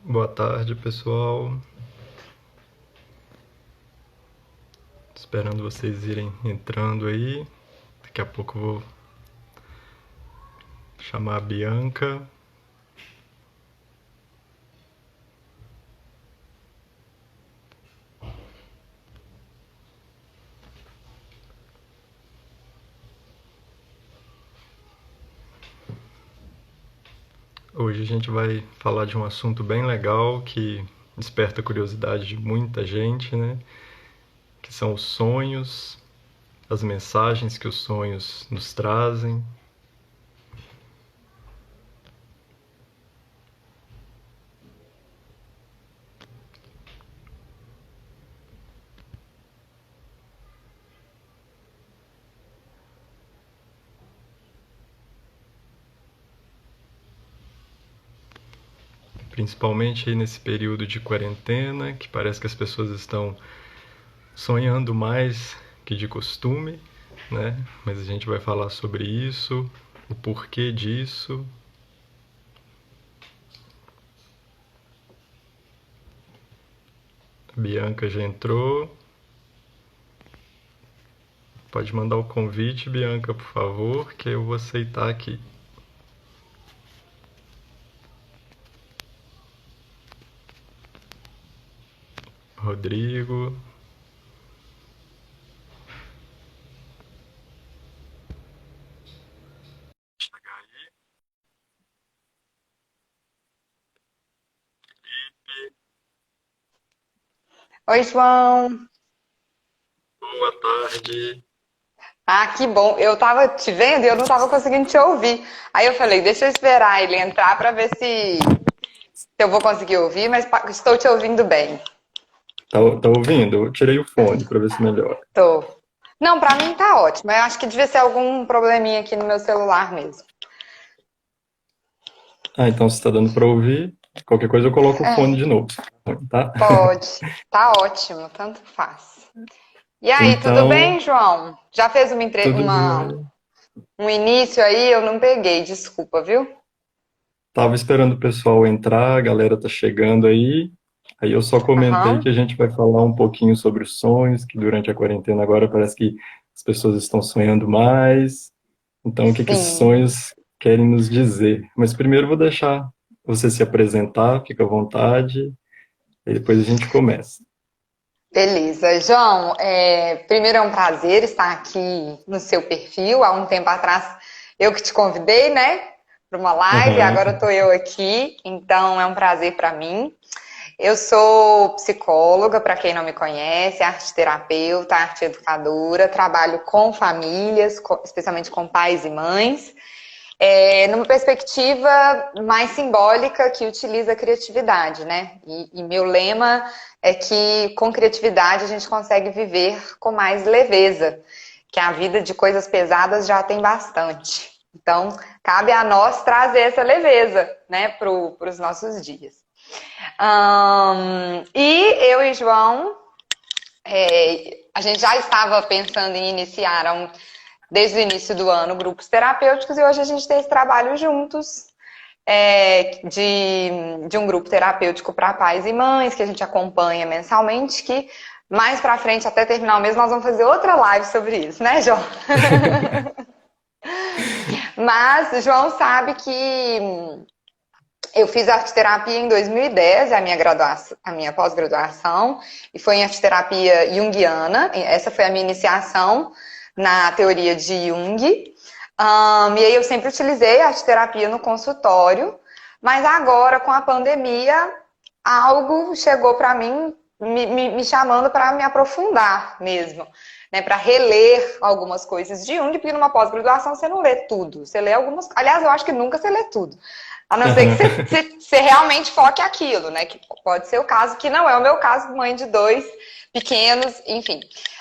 Boa tarde, pessoal. Esperando vocês irem entrando aí. Daqui a pouco eu vou chamar a Bianca. Hoje a gente vai falar de um assunto bem legal que desperta a curiosidade de muita gente, né? Que são os sonhos, as mensagens que os sonhos nos trazem. Principalmente aí nesse período de quarentena, que parece que as pessoas estão sonhando mais que de costume, né? Mas a gente vai falar sobre isso, o porquê disso. A Bianca já entrou. Pode mandar o convite, Bianca, por favor, que eu vou aceitar aqui. Rodrigo. Oi, João. Boa tarde. Ah, que bom. Eu tava te vendo e eu não tava conseguindo te ouvir. Aí eu falei, deixa eu esperar ele entrar pra ver se eu vou conseguir ouvir, mas estou te ouvindo bem. Tá ouvindo? Eu tirei o fone para ver se melhora. Tô. Não, pra mim tá ótimo. Eu acho que devia ser algum probleminha aqui no meu celular mesmo. Ah, então se está dando para ouvir, qualquer coisa eu coloco o fone É, de novo, tá? pode. Tá ótimo, tanto faz. E aí, tudo Então, bem, João? Já fez tudo jóia. um início aí? Eu não peguei, desculpa, viu? Tava esperando o pessoal entrar, a galera tá chegando aí. Aí eu só comentei Aham. que a gente vai falar um pouquinho sobre os sonhos, que durante a quarentena agora parece que as pessoas estão sonhando mais. Então, o que que esses Sim. sonhos querem nos dizer? Mas primeiro eu vou deixar você se apresentar, fica à vontade, e depois a gente começa. Beleza. João, primeiro é um prazer estar aqui no seu perfil. Há um tempo atrás eu que te convidei, né, para uma live, agora Aham. estou eu aqui, então é um prazer para mim. Eu sou psicóloga, para quem não me conhece, arte terapeuta, arte educadora, trabalho com famílias, especialmente com pais e mães, numa perspectiva mais simbólica que utiliza a criatividade, né? E meu lema é que com criatividade a gente consegue viver com mais leveza, que a vida de coisas pesadas já tem bastante. Então, cabe a nós trazer essa leveza, né, para os nossos dias. E eu e João, a gente já estava pensando em iniciar desde o início do ano grupos terapêuticos e hoje a gente tem esse trabalho juntos de um grupo terapêutico para pais e mães que a gente acompanha mensalmente, que mais para frente, até terminar o mês, nós vamos fazer outra live sobre isso, né, João? Mas João sabe que eu fiz arte terapia em 2010, a minha graduação, a minha pós-graduação, e foi em arte terapia junguiana. Essa foi a minha iniciação na teoria de Jung. E aí eu sempre utilizei a arte terapia no consultório, mas agora com a pandemia, algo chegou para mim me chamando para me aprofundar mesmo, né, para reler algumas coisas de Jung, porque numa pós-graduação você não lê tudo, você lê algumas. Aliás, eu acho que nunca você lê tudo. A não ser que você realmente foque aquilo, né? Que pode ser o caso, que não é o meu caso, mãe de dois pequenos, enfim.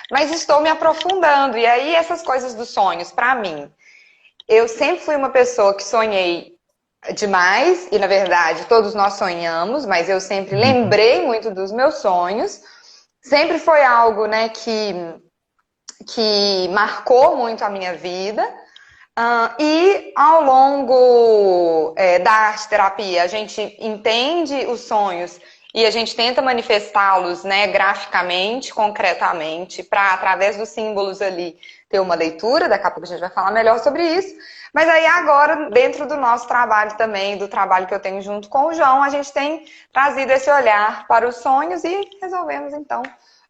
Mas estou me aprofundando. E aí, essas coisas dos sonhos, para mim, eu sempre fui uma pessoa que sonhei demais, e na verdade todos nós sonhamos, mas eu sempre lembrei muito dos meus sonhos. Sempre foi algo, né, que marcou muito a minha vida. E ao longo da arte-terapia, a gente entende os sonhos e a gente tenta manifestá-los, né, graficamente, concretamente, para, através dos símbolos ali, ter uma leitura. Daqui a pouco a gente vai falar melhor sobre isso. Mas aí agora, dentro do nosso trabalho também, do trabalho que eu tenho junto com o João, a gente tem trazido esse olhar para os sonhos e resolvemos, então,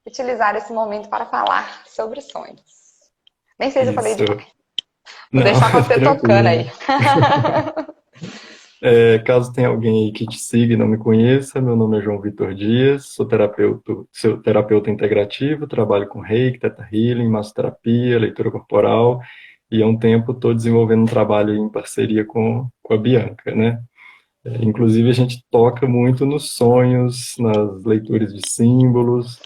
utilizar esse momento para falar sobre sonhos. Nem sei se eu falei Isso. demais. Vou Não, deixar você tocando aí. tranquilo. Caso tenha alguém aí que te siga e não me conheça, meu nome é João Vitor Dias, sou terapeuta integrativo, trabalho com Reiki, Theta Healing, massoterapia, leitura corporal, e há um tempo estou desenvolvendo um trabalho em parceria com a Bianca, né? Inclusive a gente toca muito nos sonhos, nas leituras de símbolos,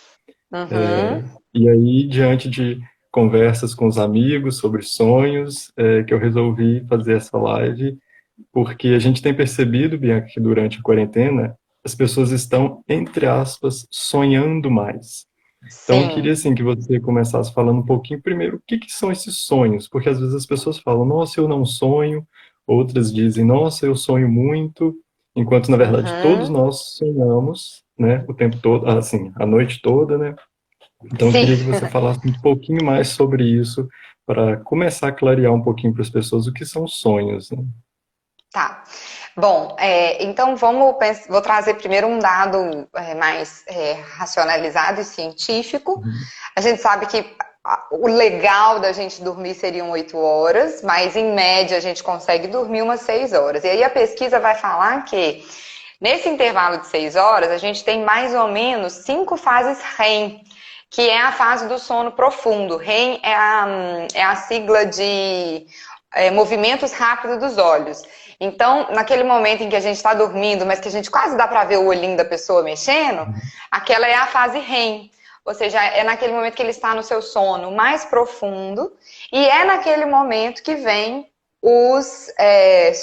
Uhum. e aí diante de conversas com os amigos sobre sonhos, que eu resolvi fazer essa live porque a gente tem percebido, Bianca, que durante a quarentena as pessoas estão, entre aspas, sonhando mais. Então, eu queria Sim. assim que você começasse falando um pouquinho primeiro o que que são esses sonhos, porque às vezes as pessoas falam, nossa, eu não sonho, outras dizem, nossa, eu sonho muito, enquanto na verdade todos Uhum. nós sonhamos, né, o tempo todo, assim, a noite toda, né? Então, eu Sim. queria que você falasse um pouquinho mais sobre isso, para começar a clarear um pouquinho para as pessoas o que são sonhos, né? Tá. Bom, então vou trazer primeiro um dado mais racionalizado e científico. Uhum. A gente sabe que o legal da gente dormir seriam 8 horas, mas em média a gente consegue dormir umas 6 horas. E aí a pesquisa vai falar que nesse intervalo de 6 horas a gente tem mais ou menos 5 fases REM, que é a fase do sono profundo. REM é a sigla de movimentos rápidos dos olhos. Então, naquele momento em que a gente está dormindo, mas que a gente quase dá para ver o olhinho da pessoa mexendo, aquela é a fase REM. Ou seja, é naquele momento que ele está no seu sono mais profundo e é naquele momento que vem os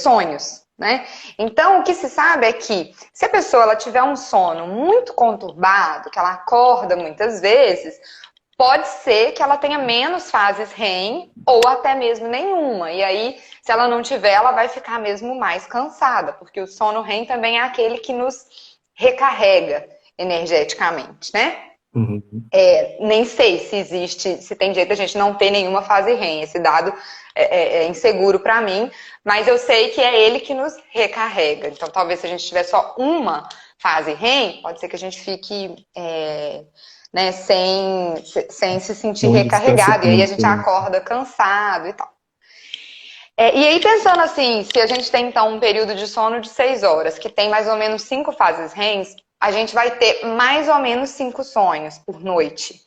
sonhos, né? Então, o que se sabe é que se a pessoa ela tiver um sono muito conturbado, que ela acorda muitas vezes, pode ser que ela tenha menos fases REM ou até mesmo nenhuma. E aí, se ela não tiver, ela vai ficar mesmo mais cansada, porque o sono REM também é aquele que nos recarrega energeticamente, né? Uhum. Nem sei se existe, se tem jeito a gente não ter nenhuma fase REM. Esse dado é inseguro para mim, mas eu sei que é ele que nos recarrega. Então, talvez se a gente tiver só uma fase REM, pode ser que a gente fique né, sem se sentir Não descansa recarregado. E aí a tanto, gente né? acorda cansado e tal. E aí, pensando assim, se a gente tem então um período de sono de 6 horas, que tem mais ou menos 5 fases REMs, a gente vai ter mais ou menos 5 sonhos por noite.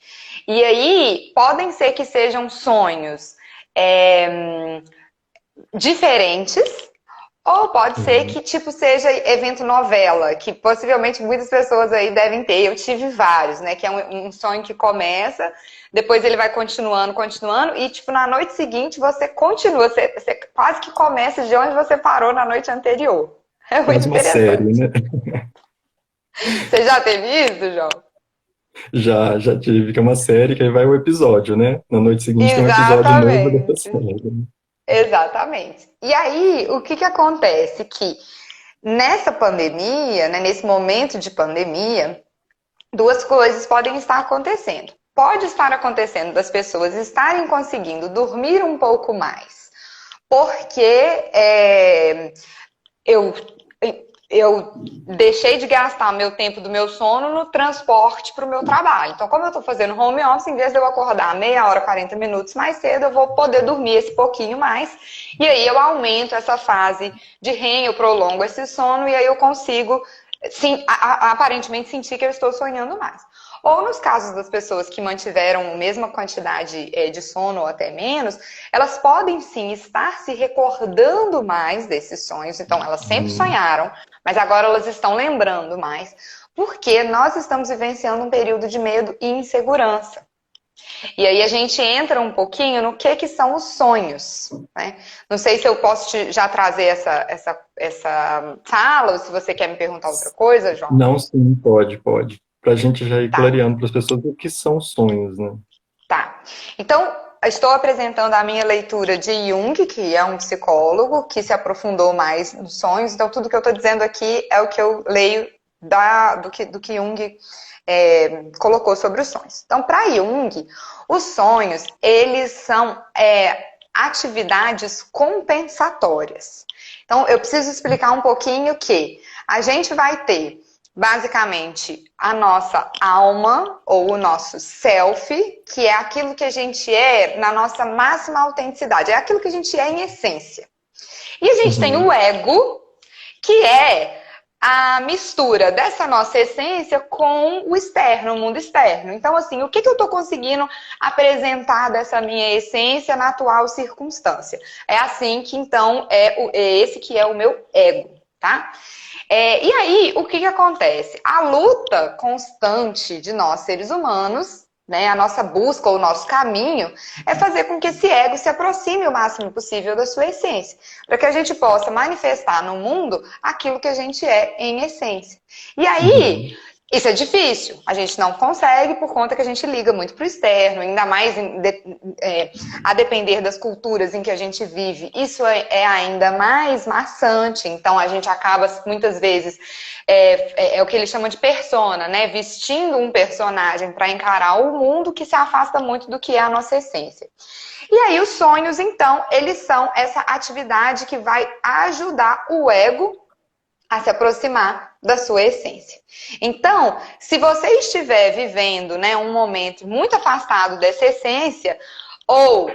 E aí, podem ser que sejam sonhos diferentes, ou pode ser Uhum. que, tipo, seja evento novela, que possivelmente muitas pessoas aí devem ter. Eu tive vários, né? Que é um sonho que começa, depois ele vai continuando, continuando, e, tipo, na noite seguinte você continua, você quase que começa de onde você parou na noite anterior. É muito Quase uma série, interessante. né? Você já teve isso, João? Já tive, que é uma série que aí vai o episódio, né? Na noite seguinte tem um episódio novo dessa Exatamente. série, né? Exatamente. E aí, o que que acontece? Que nessa pandemia, né, nesse momento de pandemia, duas coisas podem estar acontecendo. Pode estar acontecendo das pessoas estarem conseguindo dormir um pouco mais, porque eu, eu deixei de gastar meu tempo do meu sono no transporte para o meu trabalho. Então, como eu estou fazendo home office, em vez de eu acordar meia hora, 40 minutos mais cedo, eu vou poder dormir esse pouquinho mais. E aí eu aumento essa fase de REM, eu prolongo esse sono e aí eu consigo, sim, aparentemente, sentir que eu estou sonhando mais. Ou nos casos das pessoas que mantiveram a mesma quantidade de sono ou até menos, elas podem sim estar se recordando mais desses sonhos. Então, elas sempre Uhum. sonharam, mas agora elas estão lembrando mais, porque nós estamos vivenciando um período de medo e insegurança. E aí a gente entra um pouquinho no que são os sonhos, né? Não sei se eu posso já trazer essa fala, ou se você quer me perguntar outra coisa, João. Não, sim, pode. Pra gente já ir Tá. clareando para as pessoas o que são sonhos, né? Tá. Então, estou apresentando a minha leitura de Jung, que é um psicólogo que se aprofundou mais nos sonhos. Então, tudo que eu estou dizendo aqui é o que eu leio do que Jung colocou sobre os sonhos. Então, para Jung, os sonhos, eles são atividades compensatórias. Então, eu preciso explicar um pouquinho que a gente vai ter, basicamente, a nossa alma ou o nosso self, que é aquilo que a gente é na nossa máxima autenticidade, é aquilo que a gente é em essência. E a gente tem o ego, que é a mistura dessa nossa essência com o externo, o mundo externo. Então, assim, o que eu estou conseguindo apresentar dessa minha essência na atual circunstância? É assim que, então, esse que é o meu ego, tá? E aí, o que acontece? A luta constante de nós, seres humanos, né, a nossa busca, o nosso caminho, é fazer com que esse ego se aproxime o máximo possível da sua essência, para que a gente possa manifestar no mundo aquilo que a gente é em essência. E aí, isso é difícil, a gente não consegue por conta que a gente liga muito para o externo, ainda mais a depender das culturas em que a gente vive, isso é ainda mais maçante, então a gente acaba muitas vezes, o que eles chamam de persona, né? Vestindo um personagem para encarar o mundo que se afasta muito do que é a nossa essência. E aí os sonhos, então, eles são essa atividade que vai ajudar o ego a se aproximar da sua essência. Então, se você estiver vivendo, né, um momento muito afastado dessa essência, ou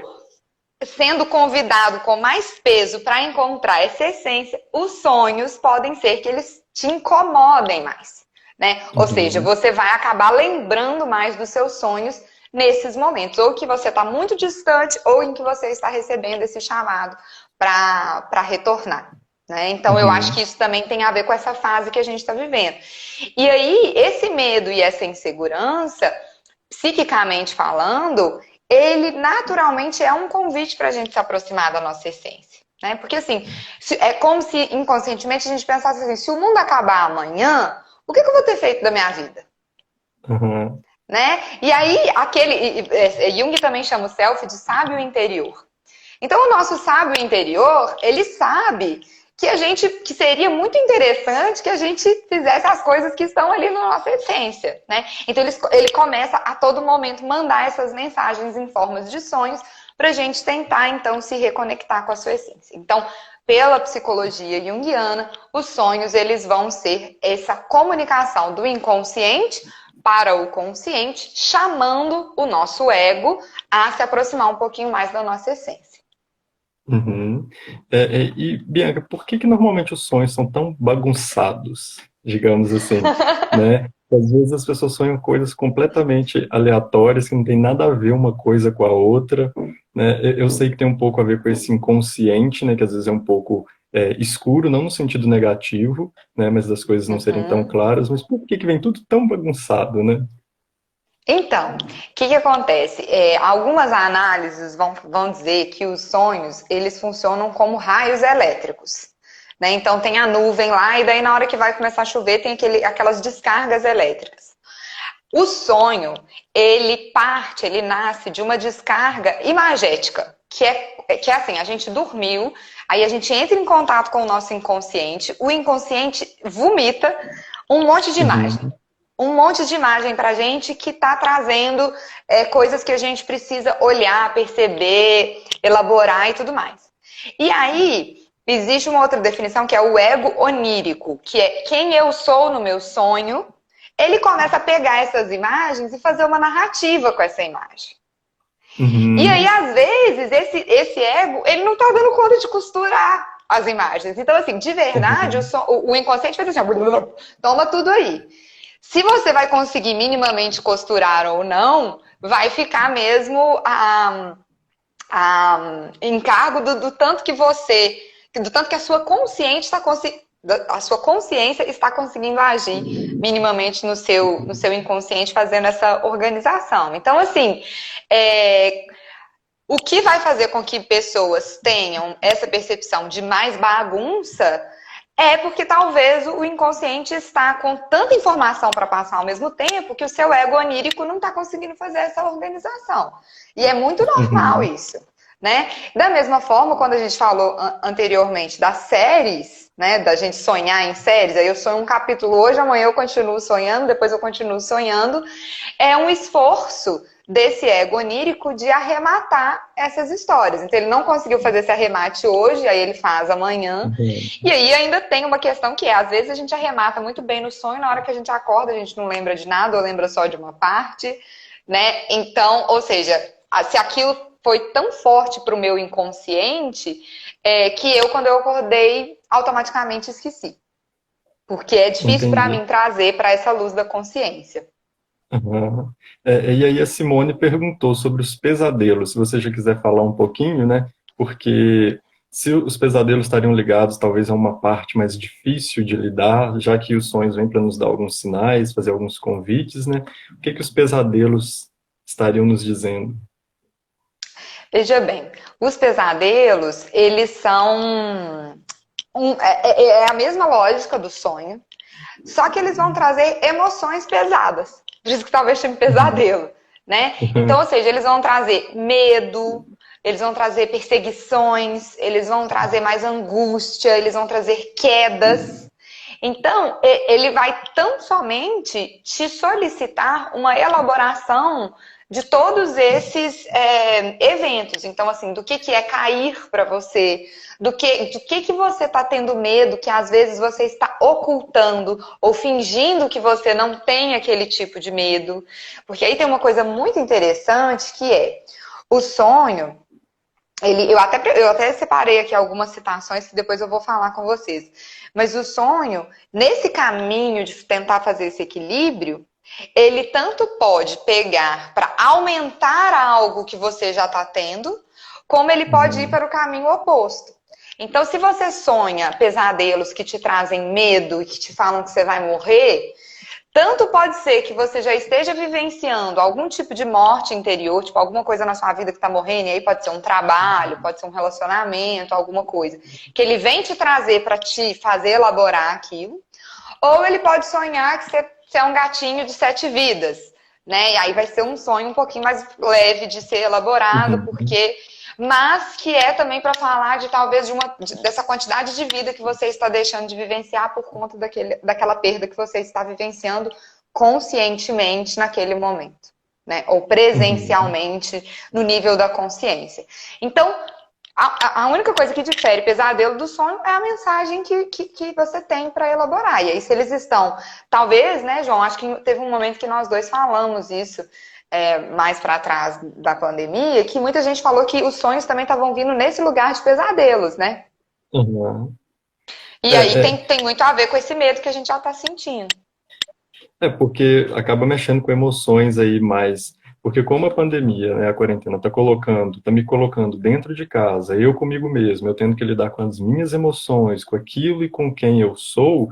sendo convidado com mais peso para encontrar essa essência, os sonhos podem ser que eles te incomodem mais, né? Ou seja, você vai acabar lembrando mais dos seus sonhos nesses momentos, ou que você está muito distante, ou em que você está recebendo esse chamado para retornar. Né? Então, eu acho que isso também tem a ver com essa fase que a gente está vivendo. E aí, esse medo e essa insegurança, psiquicamente falando, ele naturalmente é um convite para a gente se aproximar da nossa essência. Né? Porque, assim, é como se inconscientemente a gente pensasse assim, se o mundo acabar amanhã, o que eu vou ter feito da minha vida? Né? E aí, Jung também chama o self de sábio interior. Então, o nosso sábio interior, ele sabe que seria muito interessante que a gente fizesse as coisas que estão ali na nossa essência, né? Então, ele começa a todo momento mandar essas mensagens em formas de sonhos para a gente tentar, então, se reconectar com a sua essência. Então, pela psicologia junguiana, os sonhos, eles vão ser essa comunicação do inconsciente para o consciente, chamando o nosso ego a se aproximar um pouquinho mais da nossa essência. E, Bianca, por que normalmente os sonhos são tão bagunçados, digamos assim, né? Às vezes as pessoas sonham coisas completamente aleatórias, que não tem nada a ver uma coisa com a outra, né? Eu sei que tem um pouco a ver com esse inconsciente, né? Que às vezes é um pouco escuro, não no sentido negativo, né? Mas das coisas não serem tão claras, mas por que vem tudo tão bagunçado, né? Então, o que acontece? Algumas análises vão dizer que os sonhos, eles funcionam como raios elétricos. Né? Então, tem a nuvem lá, e daí na hora que vai começar a chover, tem aquelas descargas elétricas. O sonho, ele nasce de uma descarga imagética, que é assim, a gente dormiu, aí a gente entra em contato com o nosso inconsciente, o inconsciente vomita um monte de imagem. Um monte de imagem pra gente que tá trazendo coisas que a gente precisa olhar, perceber, elaborar e tudo mais. E aí, existe uma outra definição que é o ego onírico, que é quem eu sou no meu sonho, ele começa a pegar essas imagens e fazer uma narrativa com essa imagem. E aí, às vezes, esse ego, ele não tá dando conta de costurar as imagens. Então, assim, de verdade, o inconsciente faz assim, toma tudo aí. Se você vai conseguir minimamente costurar ou não, vai ficar mesmo encargo do tanto que a sua consciência está conseguindo agir minimamente no seu inconsciente, fazendo essa organização. Então, assim, o que vai fazer com que pessoas tenham essa percepção de mais bagunça É porque talvez o inconsciente está com tanta informação para passar ao mesmo tempo que o seu ego onírico não está conseguindo fazer essa organização. E é muito normal Uhum. isso, né? Da mesma forma, quando a gente falou anteriormente das séries, né, da gente sonhar em séries, aí eu sonho um capítulo hoje, amanhã eu continuo sonhando, depois eu continuo sonhando, é um esforço desse ego onírico de arrematar essas histórias. Então ele não conseguiu fazer esse arremate hoje, aí ele faz amanhã. Uhum. E aí ainda tem uma questão que é, às vezes a gente arremata muito bem no sonho, na hora que a gente acorda, a gente não lembra de nada ou lembra só de uma parte, né? Então, ou seja, se aquilo foi tão forte para o meu inconsciente, que eu, quando eu acordei, automaticamente esqueci. Porque é difícil para Entendi. mim trazer para essa luz da consciência. Uhum. E aí a Simone perguntou sobre os pesadelos, se você já quiser falar um pouquinho, né? Porque se os pesadelos estariam ligados talvez a uma parte mais difícil de lidar, já que os sonhos vêm para nos dar alguns sinais, fazer alguns convites, né? O que que os pesadelos estariam nos dizendo? Veja bem, os pesadelos, eles são é a mesma lógica do sonho, só que eles vão trazer emoções pesadas. Por isso que talvez chame Uhum. pesadelo, né? Então, ou seja, eles vão trazer medo, eles vão trazer perseguições, eles vão trazer mais angústia, eles vão trazer quedas. Então, ele vai tão somente te solicitar uma elaboração de todos esses eventos. Então, assim, do que é cair para você, de que você está tendo medo, que às vezes você está ocultando ou fingindo que você não tem aquele tipo de medo. Porque aí tem uma coisa muito interessante que é o sonho. Eu até separei aqui algumas citações que depois eu vou falar com vocês. Mas o sonho, nesse caminho de tentar fazer esse equilíbrio, ele tanto pode pegar para aumentar algo que você já está tendo, como ele pode ir Uhum. para o caminho oposto. Então, se você sonha pesadelos que te trazem medo e que te falam que você vai morrer, tanto pode ser que você já esteja vivenciando algum tipo de morte interior, tipo alguma coisa na sua vida que está morrendo, e aí pode ser um trabalho, pode ser um relacionamento, alguma coisa, que ele vem te trazer para te fazer elaborar aquilo, ou ele pode sonhar que você é um gatinho de 7 vidas, né? E aí vai ser um sonho um pouquinho mais leve de ser elaborado, Uhum. porque mas que é também para falar de talvez dessa quantidade de vida que você está deixando de vivenciar por conta daquela perda que você está vivenciando conscientemente naquele momento, né? Ou Uhum. presencialmente no nível da consciência. Então, a única coisa que difere pesadelo do sonho é a mensagem que você tem para elaborar. E aí, se eles estão, talvez, né, João? Acho que teve um momento que nós dois falamos isso mais para trás da pandemia, que muita gente falou que os sonhos também estavam vindo nesse lugar de pesadelos, né? Uhum. E É, aí é, tem muito a ver com esse medo que a gente já está sentindo. porque acaba mexendo com emoções aí mais. Porque como a pandemia, né, a quarentena, tá me colocando dentro de casa, eu comigo mesmo, eu tendo que lidar com as minhas emoções, com aquilo e com quem eu sou,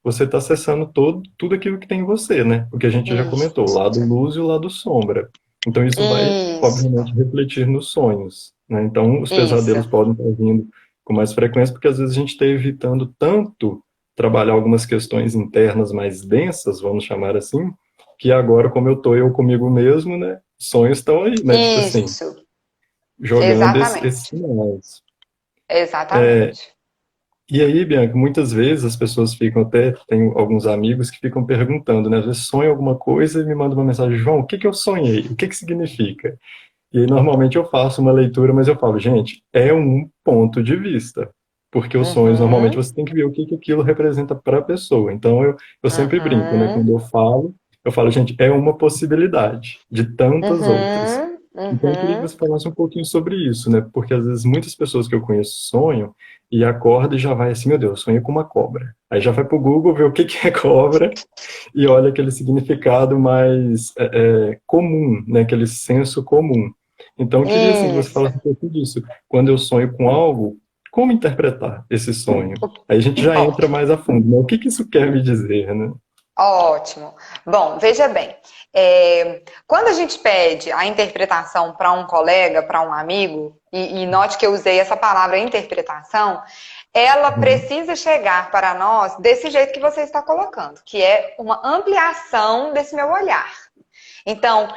você está acessando tudo aquilo que tem em você, né? O que a gente já comentou, o Isso. lado luz e o lado sombra. Então isso vai, Isso. obviamente, refletir nos sonhos, né? Então os Isso. pesadelos podem estar vindo com mais frequência, porque às vezes a gente está evitando tanto trabalhar algumas questões internas mais densas, vamos chamar assim, que agora, como eu tô eu comigo mesmo, né? Sonhos estão aí, né? Tipo assim, Isso. jogando esses Exatamente. sinais. Exatamente. E aí, Bianca, muitas vezes as pessoas ficam até, tem alguns amigos que ficam perguntando, né? Às vezes sonham alguma coisa e me mandam uma mensagem, João, o que que eu sonhei? O que que significa? E aí, normalmente eu faço uma leitura, mas eu falo, gente, é um ponto de vista. Porque os sonhos, normalmente Uhum. você tem que ver o que que aquilo representa para a pessoa. Então, eu sempre brinco, né? Uhum. Quando eu falo, gente, é uma possibilidade de tantas outras. Uhum. Então, eu queria que Uhum. você falasse um pouquinho sobre isso, né? Porque às vezes muitas pessoas que eu conheço sonham e acorda e já vai assim, meu Deus, sonhei com uma cobra. Aí já vai pro Google ver o que que é cobra e olha aquele significado mais comum, né? Aquele senso comum. Então, eu queria assim que você Isso. falasse um pouco disso. Quando eu sonho com algo, como interpretar esse sonho? Aí a gente já Ó, entra mais a fundo, né? O que que isso quer me dizer, né? ótimo. Bom, veja bem. Quando a gente pede a interpretação para um colega, para um amigo, e note que eu usei essa palavra interpretação, ela Uhum. precisa chegar para nós desse jeito que você está colocando, que é uma ampliação desse meu olhar. Então,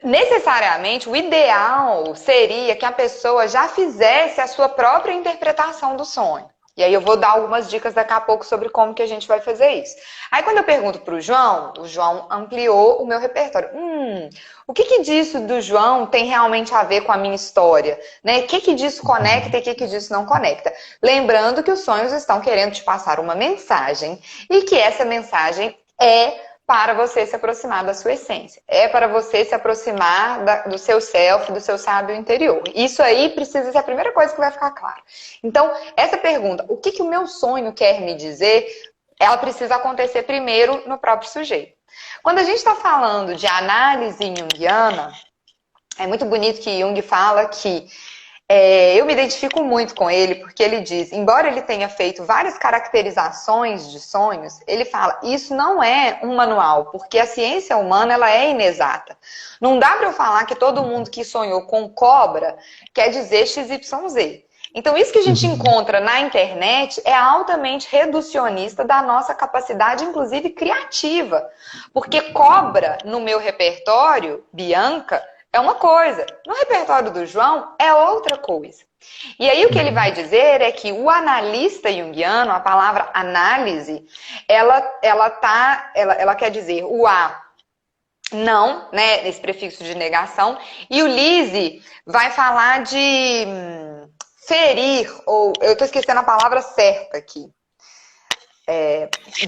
necessariamente, o ideal seria que a pessoa já fizesse a sua própria interpretação do sonho. E aí eu vou dar algumas dicas daqui a pouco sobre como que a gente vai fazer isso. Aí quando eu pergunto para o João ampliou o meu repertório. O que que disso do João tem realmente a ver com a minha história? Né? O que que disso conecta e o que que disso não conecta? Lembrando que os sonhos estão querendo te passar uma mensagem e que essa mensagem é para você se aproximar da sua essência. É para você se aproximar do seu self, do seu sábio interior. Isso aí precisa ser a primeira coisa que vai ficar claro. Então, essa pergunta, o que que o meu sonho quer me dizer, ela precisa acontecer primeiro no próprio sujeito. Quando a gente está falando de análise junguiana, é muito bonito que Jung fala que eu me identifico muito com ele, porque ele diz, embora ele tenha feito várias caracterizações de sonhos, ele fala, isso não é um manual, porque a ciência humana ela é inexata. Não dá para eu falar que todo mundo que sonhou com cobra quer dizer XYZ. Então, isso que a gente Uhum. encontra na internet é altamente reducionista da nossa capacidade, inclusive criativa. Porque cobra, no meu repertório, Bianca, é uma coisa. No repertório do João, é outra coisa. E aí o que ele vai Uhum. dizer é que o analista junguiano, a palavra análise, ela quer dizer o A, não, né, esse prefixo de negação, e o Lise vai falar de ferir, ou eu estou esquecendo a palavra certa aqui,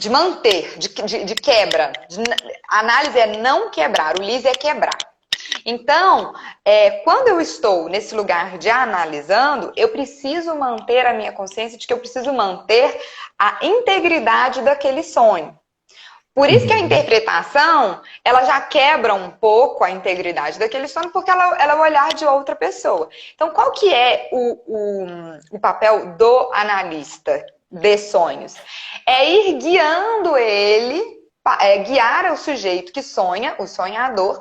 de manter, de quebra. A análise é não quebrar, o Lise é quebrar. Então, quando eu estou nesse lugar de analisando, eu preciso manter a minha consciência de que eu preciso manter a integridade daquele sonho. Por isso que a Uhum. interpretação, ela já quebra um pouco a integridade daquele sonho, porque ela é o olhar de outra pessoa. Então, qual que é o papel do analista de sonhos? É ir guiando ele, guiar o sujeito que sonha, o sonhador,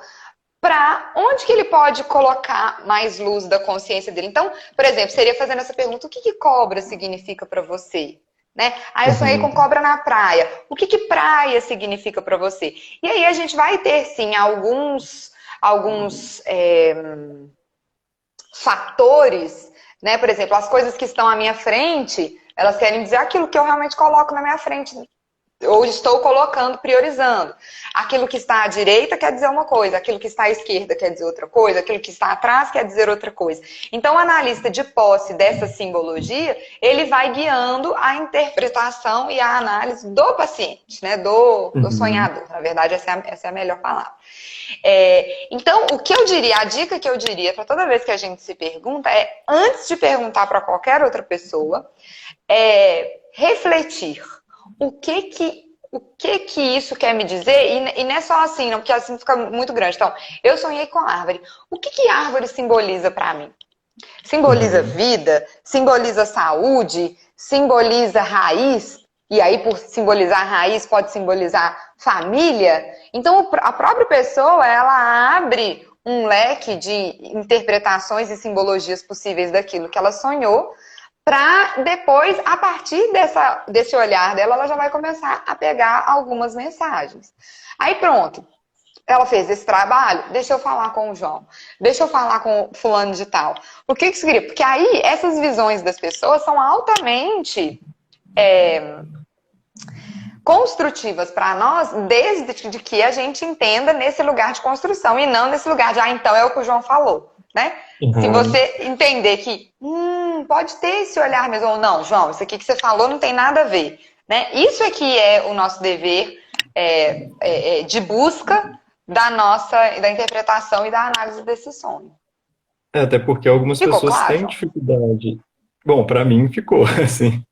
para onde que ele pode colocar mais luz da consciência dele. Então, por exemplo, seria fazendo essa pergunta, o que que cobra significa para você? Né? Aí eu sonhei com Uhum. cobra na praia. O que que praia significa para você? E aí a gente vai ter, sim, alguns fatores, né? Por exemplo, as coisas que estão à minha frente, elas querem dizer aquilo que eu realmente coloco na minha frente, ou estou colocando, priorizando. Aquilo que está à direita quer dizer uma coisa, aquilo que está à esquerda quer dizer outra coisa, aquilo que está atrás quer dizer outra coisa. Então, o analista de posse dessa simbologia, ele vai guiando a interpretação e a análise do paciente, né? Do Uhum. sonhador. Na verdade, essa é a melhor palavra. Então, o que eu diria, a dica que eu diria para toda vez que a gente se pergunta é, antes de perguntar para qualquer outra pessoa, refletir. O que que isso quer me dizer? E não é só assim, não, porque assim fica muito grande. Então, eu sonhei com árvore. O que que árvore simboliza para mim? Simboliza Uhum. vida? Simboliza saúde? Simboliza raiz? E aí, por simbolizar raiz, pode simbolizar família? Então, a própria pessoa, ela abre um leque de interpretações e simbologias possíveis daquilo que ela sonhou, para depois, a partir desse olhar dela, ela já vai começar a pegar algumas mensagens. Aí pronto, ela fez esse trabalho, deixa eu falar com o João, deixa eu falar com o fulano de tal. O que que significa? Porque aí essas visões das pessoas são altamente construtivas para nós, desde que a gente entenda nesse lugar de construção e não nesse lugar de, então é o que o João falou, né? Se Uhum. você entender que pode ter esse olhar mesmo, ou não, João, isso aqui que você falou não tem nada a ver, né? Isso aqui é o nosso dever de busca da interpretação e da análise desse sonho. Até porque algumas Ficou pessoas claro, têm João? dificuldade. Bom, para mim ficou assim.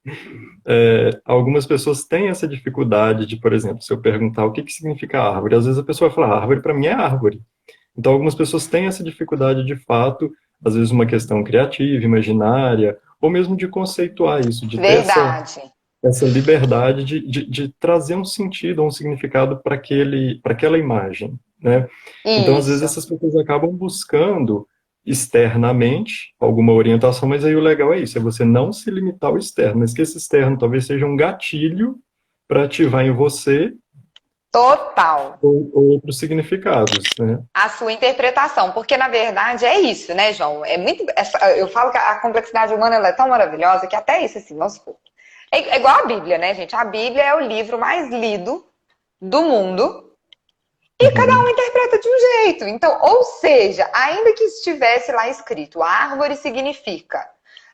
Algumas pessoas têm essa dificuldade de, por exemplo, se eu perguntar o que que significa árvore, às vezes a pessoa vai falar, árvore para mim é árvore. Então, algumas pessoas têm essa dificuldade de fato, às vezes uma questão criativa, imaginária, ou mesmo de conceituar isso, de ter Verdade. essa liberdade de trazer um sentido, um significado para aquela imagem, né? Então, às vezes, Isso. essas pessoas acabam buscando externamente alguma orientação, mas aí o legal é isso, é você não se limitar ao externo, mas que esse externo talvez seja um gatilho para ativar em você Total. outros significados, né? A sua interpretação, porque na verdade é isso, né, João? É muito, eu falo que a complexidade humana ela é tão maravilhosa que até isso, assim, vamos supor. É igual a Bíblia, né, gente? A Bíblia é o livro mais lido do mundo e cada um Uhum, interpreta de um jeito. Então, ou seja, ainda que estivesse lá escrito, árvore significa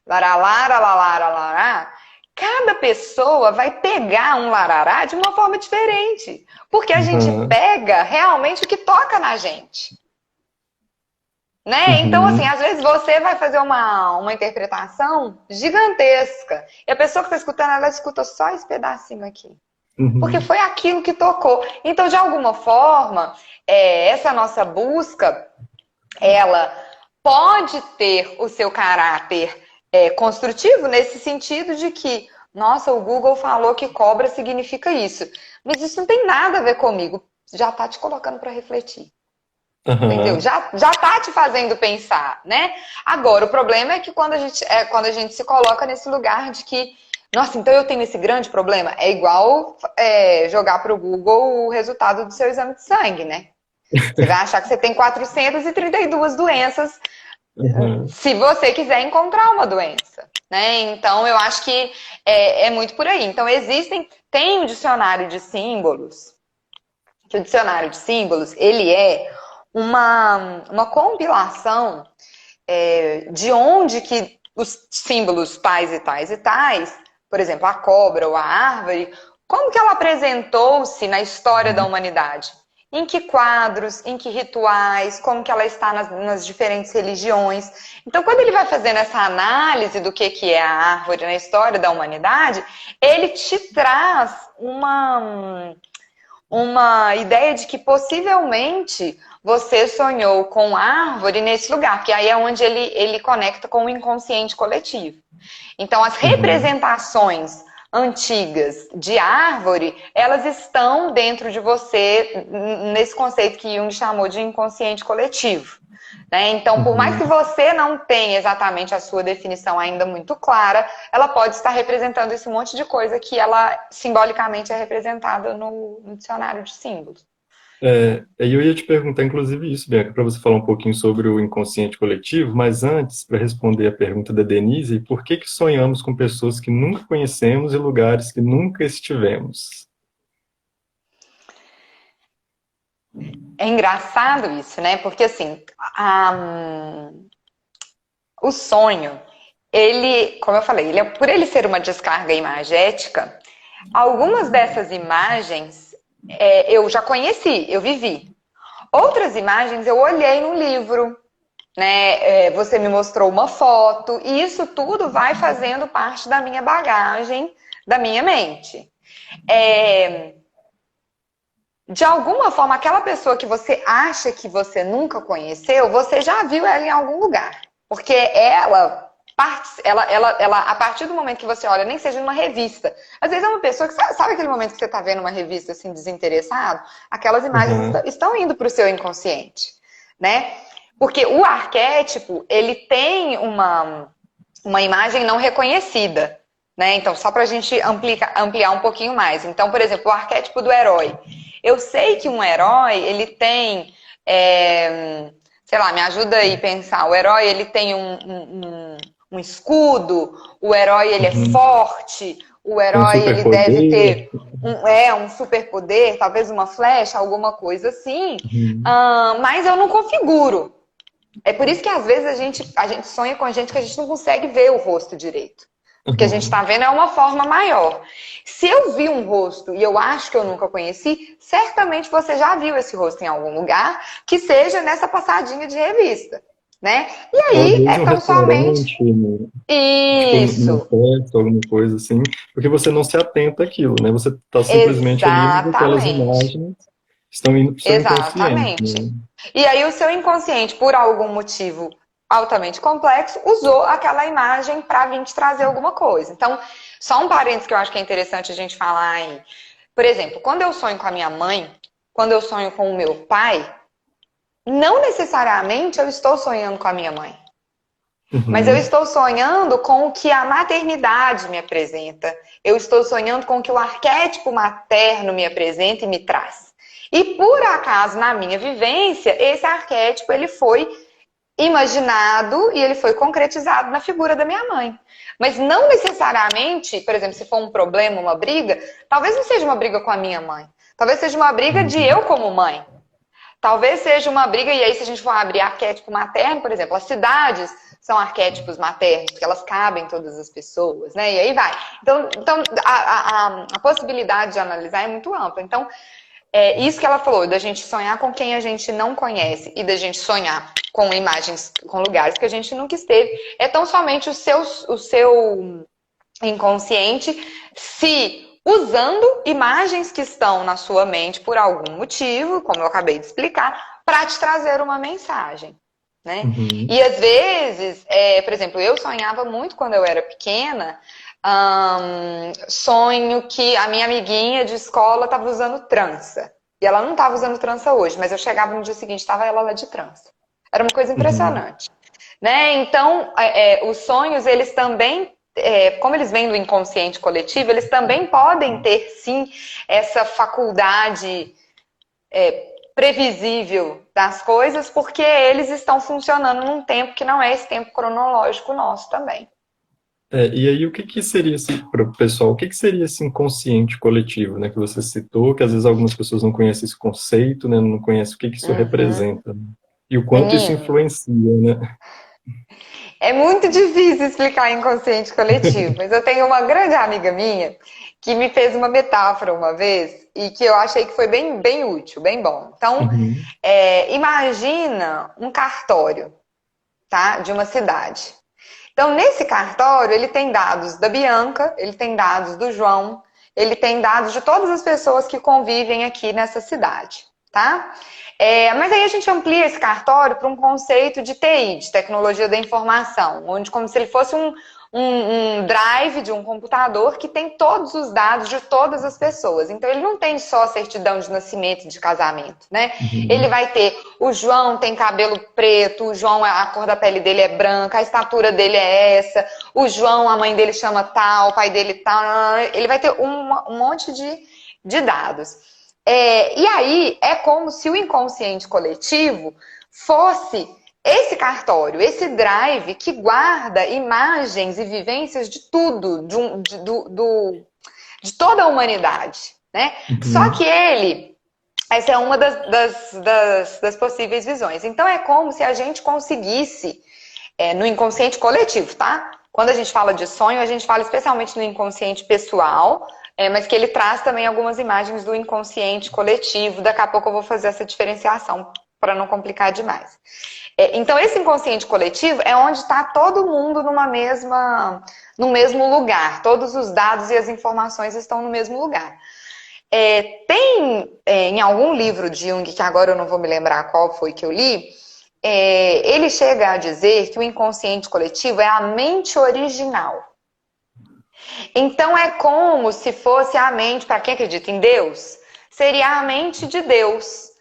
laralá, larará, cada pessoa vai pegar um larará de uma forma diferente. Porque a gente uhum, pega realmente o que toca na gente. Né? Então, assim, uhum, às vezes você vai fazer uma interpretação gigantesca e a pessoa que está escutando, ela escuta só esse pedacinho aqui. Porque uhum, foi aquilo que tocou. Então, de alguma forma, essa nossa busca, ela pode ter o seu caráter construtivo nesse sentido de que, nossa, o Google falou que cobra significa isso. Mas isso não tem nada a ver comigo. Já está te colocando para refletir. Entendeu? uhum, Já tá te fazendo pensar, né? Agora, o problema é que quando a gente se coloca nesse lugar de que, nossa, então eu tenho esse grande problema, é igual jogar para o Google o resultado do seu exame de sangue, né? Você vai achar que você tem 432 doenças uhum, se você quiser encontrar uma doença, né? Então, eu acho que é muito por aí. Então, tem um dicionário de símbolos, que o dicionário de símbolos, ele é uma compilação de onde que os símbolos tais e tais e tais, por exemplo, a cobra ou a árvore, como que ela apresentou-se na história da humanidade? Em que quadros, em que rituais, como que ela está nas diferentes religiões. Então, quando ele vai fazendo essa análise do que é a árvore na história da humanidade, ele te traz uma ideia de que possivelmente você sonhou com árvore nesse lugar, que aí é onde ele conecta com o inconsciente coletivo. Então, as uhum, representações antigas de árvore, elas estão dentro de você nesse conceito que Jung chamou de inconsciente coletivo. Né? Então, por mais que uhum. você não tenha exatamente a sua definição ainda muito clara, ela pode estar representando esse monte de coisa que ela simbolicamente é representada no dicionário de símbolos. Aí eu ia te perguntar, inclusive, isso, Bianca, para você falar um pouquinho sobre o inconsciente coletivo, mas antes, para responder a pergunta da Denise, por que que sonhamos com pessoas que nunca conhecemos e lugares que nunca estivemos? É engraçado isso, né? Porque assim, o sonho, ele, como eu falei, por ele ser uma descarga imagética, algumas dessas imagens eu já conheci, eu vivi. Outras imagens eu olhei no livro, né? Você me mostrou uma foto, e isso tudo vai fazendo parte da minha bagagem, da minha mente. É, de alguma forma, aquela pessoa que você acha que você nunca conheceu, você já viu ela em algum lugar. Porque ela, a partir do momento que você olha, nem seja numa revista. Às vezes é uma pessoa que, sabe aquele momento que você está vendo uma revista assim, desinteressado? Aquelas imagens Uhum, estão indo para o seu inconsciente, né? Porque o arquétipo, ele tem uma imagem não reconhecida, né? Então, só para a gente ampliar um pouquinho mais. Então, por exemplo, o arquétipo do herói. Eu sei que um herói, ele tem, sei lá, me ajuda aí a pensar. O herói, ele tem um escudo, o herói, ele é uhum. forte, o Tem um herói, ele deve superpoder. ter um superpoder, talvez uma flecha, alguma coisa assim. Uhum, Mas eu não configuro. É por isso que às vezes a gente sonha com gente que a gente não consegue ver o rosto direito. Porque a gente está uhum. vendo é uma forma maior. Se eu vi um rosto e eu acho que eu nunca conheci, certamente você já viu esse rosto em algum lugar, que seja nessa passadinha de revista, né? E Ou às aí vezes é em um tão somente restaurante, né? Tipo, numa isso. festa, alguma coisa assim, porque você não se atenta àquilo, né? Você está simplesmente ali, mas aquelas Exatamente. imagens estão indo para o seu inconsciente, Exatamente. né? E aí o seu inconsciente, por algum motivo altamente complexo, usou aquela imagem para vir te trazer alguma coisa. Então, só um parênteses que eu acho que é interessante a gente falar aí. Por exemplo, quando eu sonho com a minha mãe, quando eu sonho com o meu pai, não necessariamente eu estou sonhando com a minha mãe. Mas eu Uhum. estou sonhando com o que a maternidade me apresenta. Eu estou sonhando com o que o arquétipo materno me apresenta e me traz. E por acaso, na minha vivência, esse arquétipo ele foi imaginado e ele foi concretizado na figura da minha mãe. Mas não necessariamente, por exemplo, se for um problema, uma briga, talvez não seja uma briga com a minha mãe. Talvez seja uma briga de Uhum. eu como mãe. Talvez seja uma briga, e aí se a gente for abrir arquétipo materno, por exemplo, as cidades são arquétipos maternos, porque elas cabem em todas as pessoas, né? E aí vai. Então a possibilidade de analisar é muito ampla. Então, é isso que ela falou, da gente sonhar com quem a gente não conhece e da gente sonhar com imagens, com lugares que a gente nunca esteve, é tão somente o seu inconsciente se usando imagens que estão na sua mente por algum motivo, como eu acabei de explicar, para te trazer uma mensagem. Né? Uhum. E às vezes, por exemplo, eu sonhava muito quando eu era pequena, sonho que a minha amiguinha de escola estava usando trança. E ela não estava usando trança hoje, mas eu chegava no dia seguinte, estava ela lá de trança. Era uma coisa Uhum. impressionante. Né? Então, os sonhos, eles também, como eles vêm do inconsciente coletivo, eles também podem ter, sim, essa faculdade previsível das coisas, porque eles estão funcionando num tempo que não é esse tempo cronológico nosso também. E aí, o que que seria esse, para o pessoal, o que que seria esse inconsciente coletivo, né, que você citou, que às vezes algumas pessoas não conhecem esse conceito, né, não conhecem o que que isso Uhum. representa, né, e o quanto isso Menino, influencia, né? é muito difícil explicar inconsciente coletivo, mas eu tenho uma grande amiga minha que me fez uma metáfora uma vez e que eu achei que foi bem, bem útil, bem bom. Então, Uhum. imagina um cartório, tá, de uma cidade. Então, nesse cartório, ele tem dados da Bianca, ele tem dados do João, ele tem dados de todas as pessoas que convivem aqui nessa cidade, tá? Mas aí a gente amplia esse cartório para um conceito de TI, de tecnologia da informação, onde como se ele fosse um drive de um computador que tem todos os dados de todas as pessoas. Então ele não tem só a certidão de nascimento e de casamento, né? Ele Uhum. vai ter, o João tem cabelo preto, o João, a cor da pele dele é branca, a estatura dele é essa, o João, a mãe dele chama tal, o pai dele tal, ele vai ter um monte de dados. E aí é como se o inconsciente coletivo fosse esse cartório, esse drive que guarda imagens e vivências de tudo, de toda a humanidade, né? Só que Uhum. essa é uma das possíveis visões. Então é como se a gente conseguisse, no inconsciente coletivo, tá? Quando a gente fala de sonho, a gente fala especialmente no inconsciente pessoal, mas que ele traz também algumas imagens do inconsciente coletivo. Daqui a pouco eu vou fazer essa diferenciação para não complicar demais. Então, esse inconsciente coletivo é onde está todo mundo no mesmo lugar. Todos os dados e as informações estão no mesmo lugar. Em algum livro de Jung, que agora eu não vou me lembrar qual foi que eu li, ele chega a dizer que o inconsciente coletivo é a mente original. Então é como se fosse a mente, para quem acredita em Deus, seria a mente de Deus.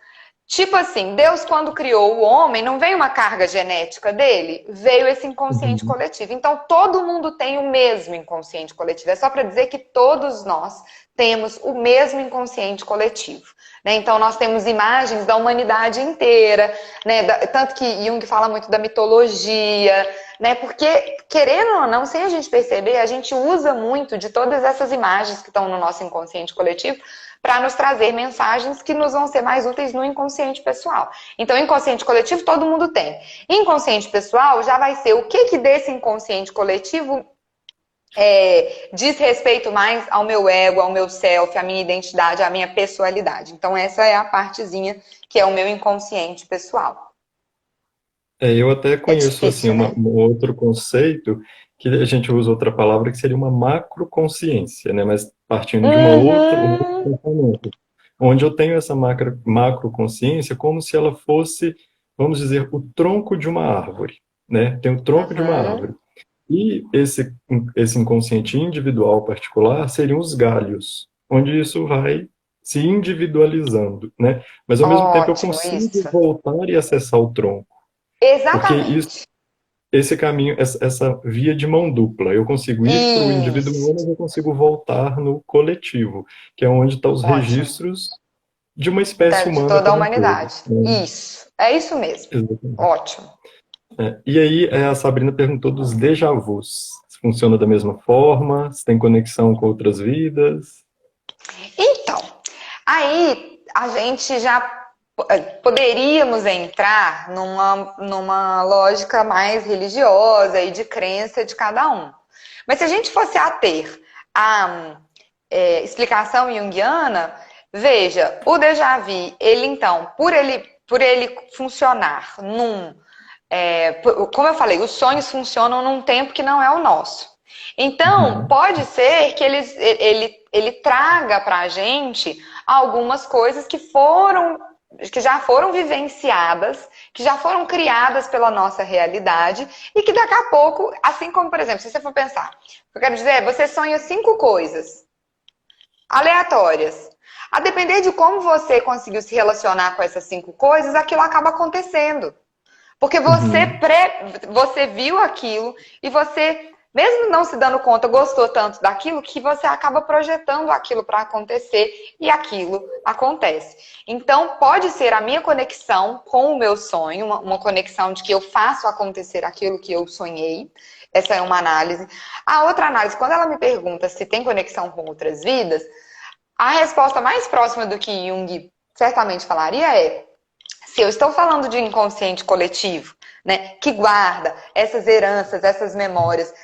Tipo assim, Deus quando criou o homem, não veio uma carga genética dele, veio esse inconsciente Uhum. coletivo. Então todo mundo tem o mesmo inconsciente coletivo. É só para dizer que todos nós temos o mesmo inconsciente coletivo. Né? Então nós temos imagens da humanidade inteira, né? Tanto que Jung fala muito da mitologia, né? Porque, querendo ou não, sem a gente perceber, a gente usa muito de todas essas imagens que estão no nosso inconsciente coletivo para nos trazer mensagens que nos vão ser mais úteis no inconsciente pessoal. Então, inconsciente coletivo todo mundo tem. Inconsciente pessoal já vai ser o que desse inconsciente coletivo diz respeito mais ao meu ego, ao meu self, à minha identidade, à minha pessoalidade. Então, essa é a partezinha que é o meu inconsciente pessoal. Eu até É conheço assim difícil, né? um outro conceito que a gente usa outra palavra que seria uma macroconsciência, né? Mas partindo de uma outra um outro Uhum, pensamento, onde eu tenho essa macroconsciência como se ela fosse, vamos dizer, o tronco de uma árvore, né? Tem o tronco de uma uhum, árvore. E esse inconsciente individual particular seriam os galhos, onde isso vai se individualizando, né? Mas ao mesmo tempo eu Ótimo, consigo isso. voltar e acessar o tronco, porque isso, Exatamente. esse caminho, essa via de mão dupla, eu consigo ir para o Isso. individual, mas eu consigo voltar no coletivo, que é onde estão os Ótimo. registros de uma espécie De humana toda a como um todo, humanidade. né? Isso. É isso mesmo. Exatamente. Ótimo. E aí, a Sabrina perguntou dos déjà vus. Se funciona da mesma forma, se tem conexão com outras vidas. Então, aí a gente já poderíamos entrar numa lógica mais religiosa e de crença de cada um. Mas se a gente fosse ater a explicação junguiana, veja, o déjà vu, ele então, por ele funcionar como eu falei, os sonhos funcionam num tempo que não é o nosso. Então, Uhum, pode ser que ele traga para a gente algumas coisas que já foram vivenciadas, que já foram criadas pela nossa realidade e que daqui a pouco, assim como, por exemplo, se você for pensar, eu quero dizer, você sonha 5 coisas aleatórias. A depender de como você conseguiu se relacionar com essas 5 coisas, aquilo acaba acontecendo. Porque uhum, você viu aquilo e você, mesmo não se dando conta, gostou tanto daquilo que você acaba projetando aquilo para acontecer e aquilo acontece. Então, pode ser a minha conexão com o meu sonho, uma conexão de que eu faço acontecer aquilo que eu sonhei. Essa é uma análise. A outra análise, quando ela me pergunta se tem conexão com outras vidas, a resposta mais próxima do que Jung certamente falaria é: se eu estou falando de inconsciente coletivo, né, que guarda essas heranças, essas memórias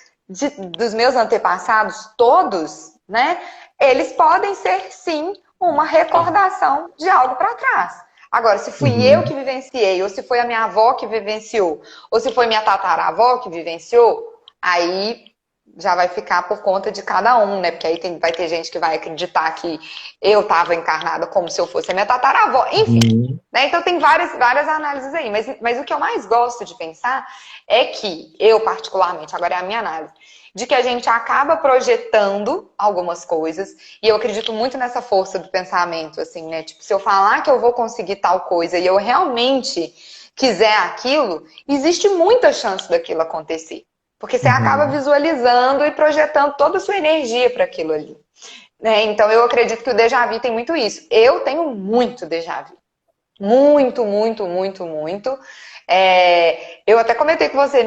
dos meus antepassados todos, né, eles podem ser sim uma recordação de algo para trás. Agora, se fui eu que uhum, vivenciei, ou se foi a minha avó que vivenciou, ou se foi minha tataravó que vivenciou, aí já vai ficar por conta de cada um, né? Porque aí vai ter gente que vai acreditar que eu estava encarnada como se eu fosse a minha tataravó. Enfim, uhum, né? Então tem várias análises aí, mas o que eu mais gosto de pensar é que, eu particularmente, agora é a minha análise, de que a gente acaba projetando algumas coisas, e eu acredito muito nessa força do pensamento, assim, né? Tipo, se eu falar que eu vou conseguir tal coisa e eu realmente quiser aquilo, existe muita chance daquilo acontecer. Porque você acaba uhum. visualizando e projetando toda a sua energia para aquilo ali. Né? Então eu acredito que o déjà vu tem muito isso. Eu tenho muito déjà vu. Muito, muito, muito, muito. Eu até comentei com você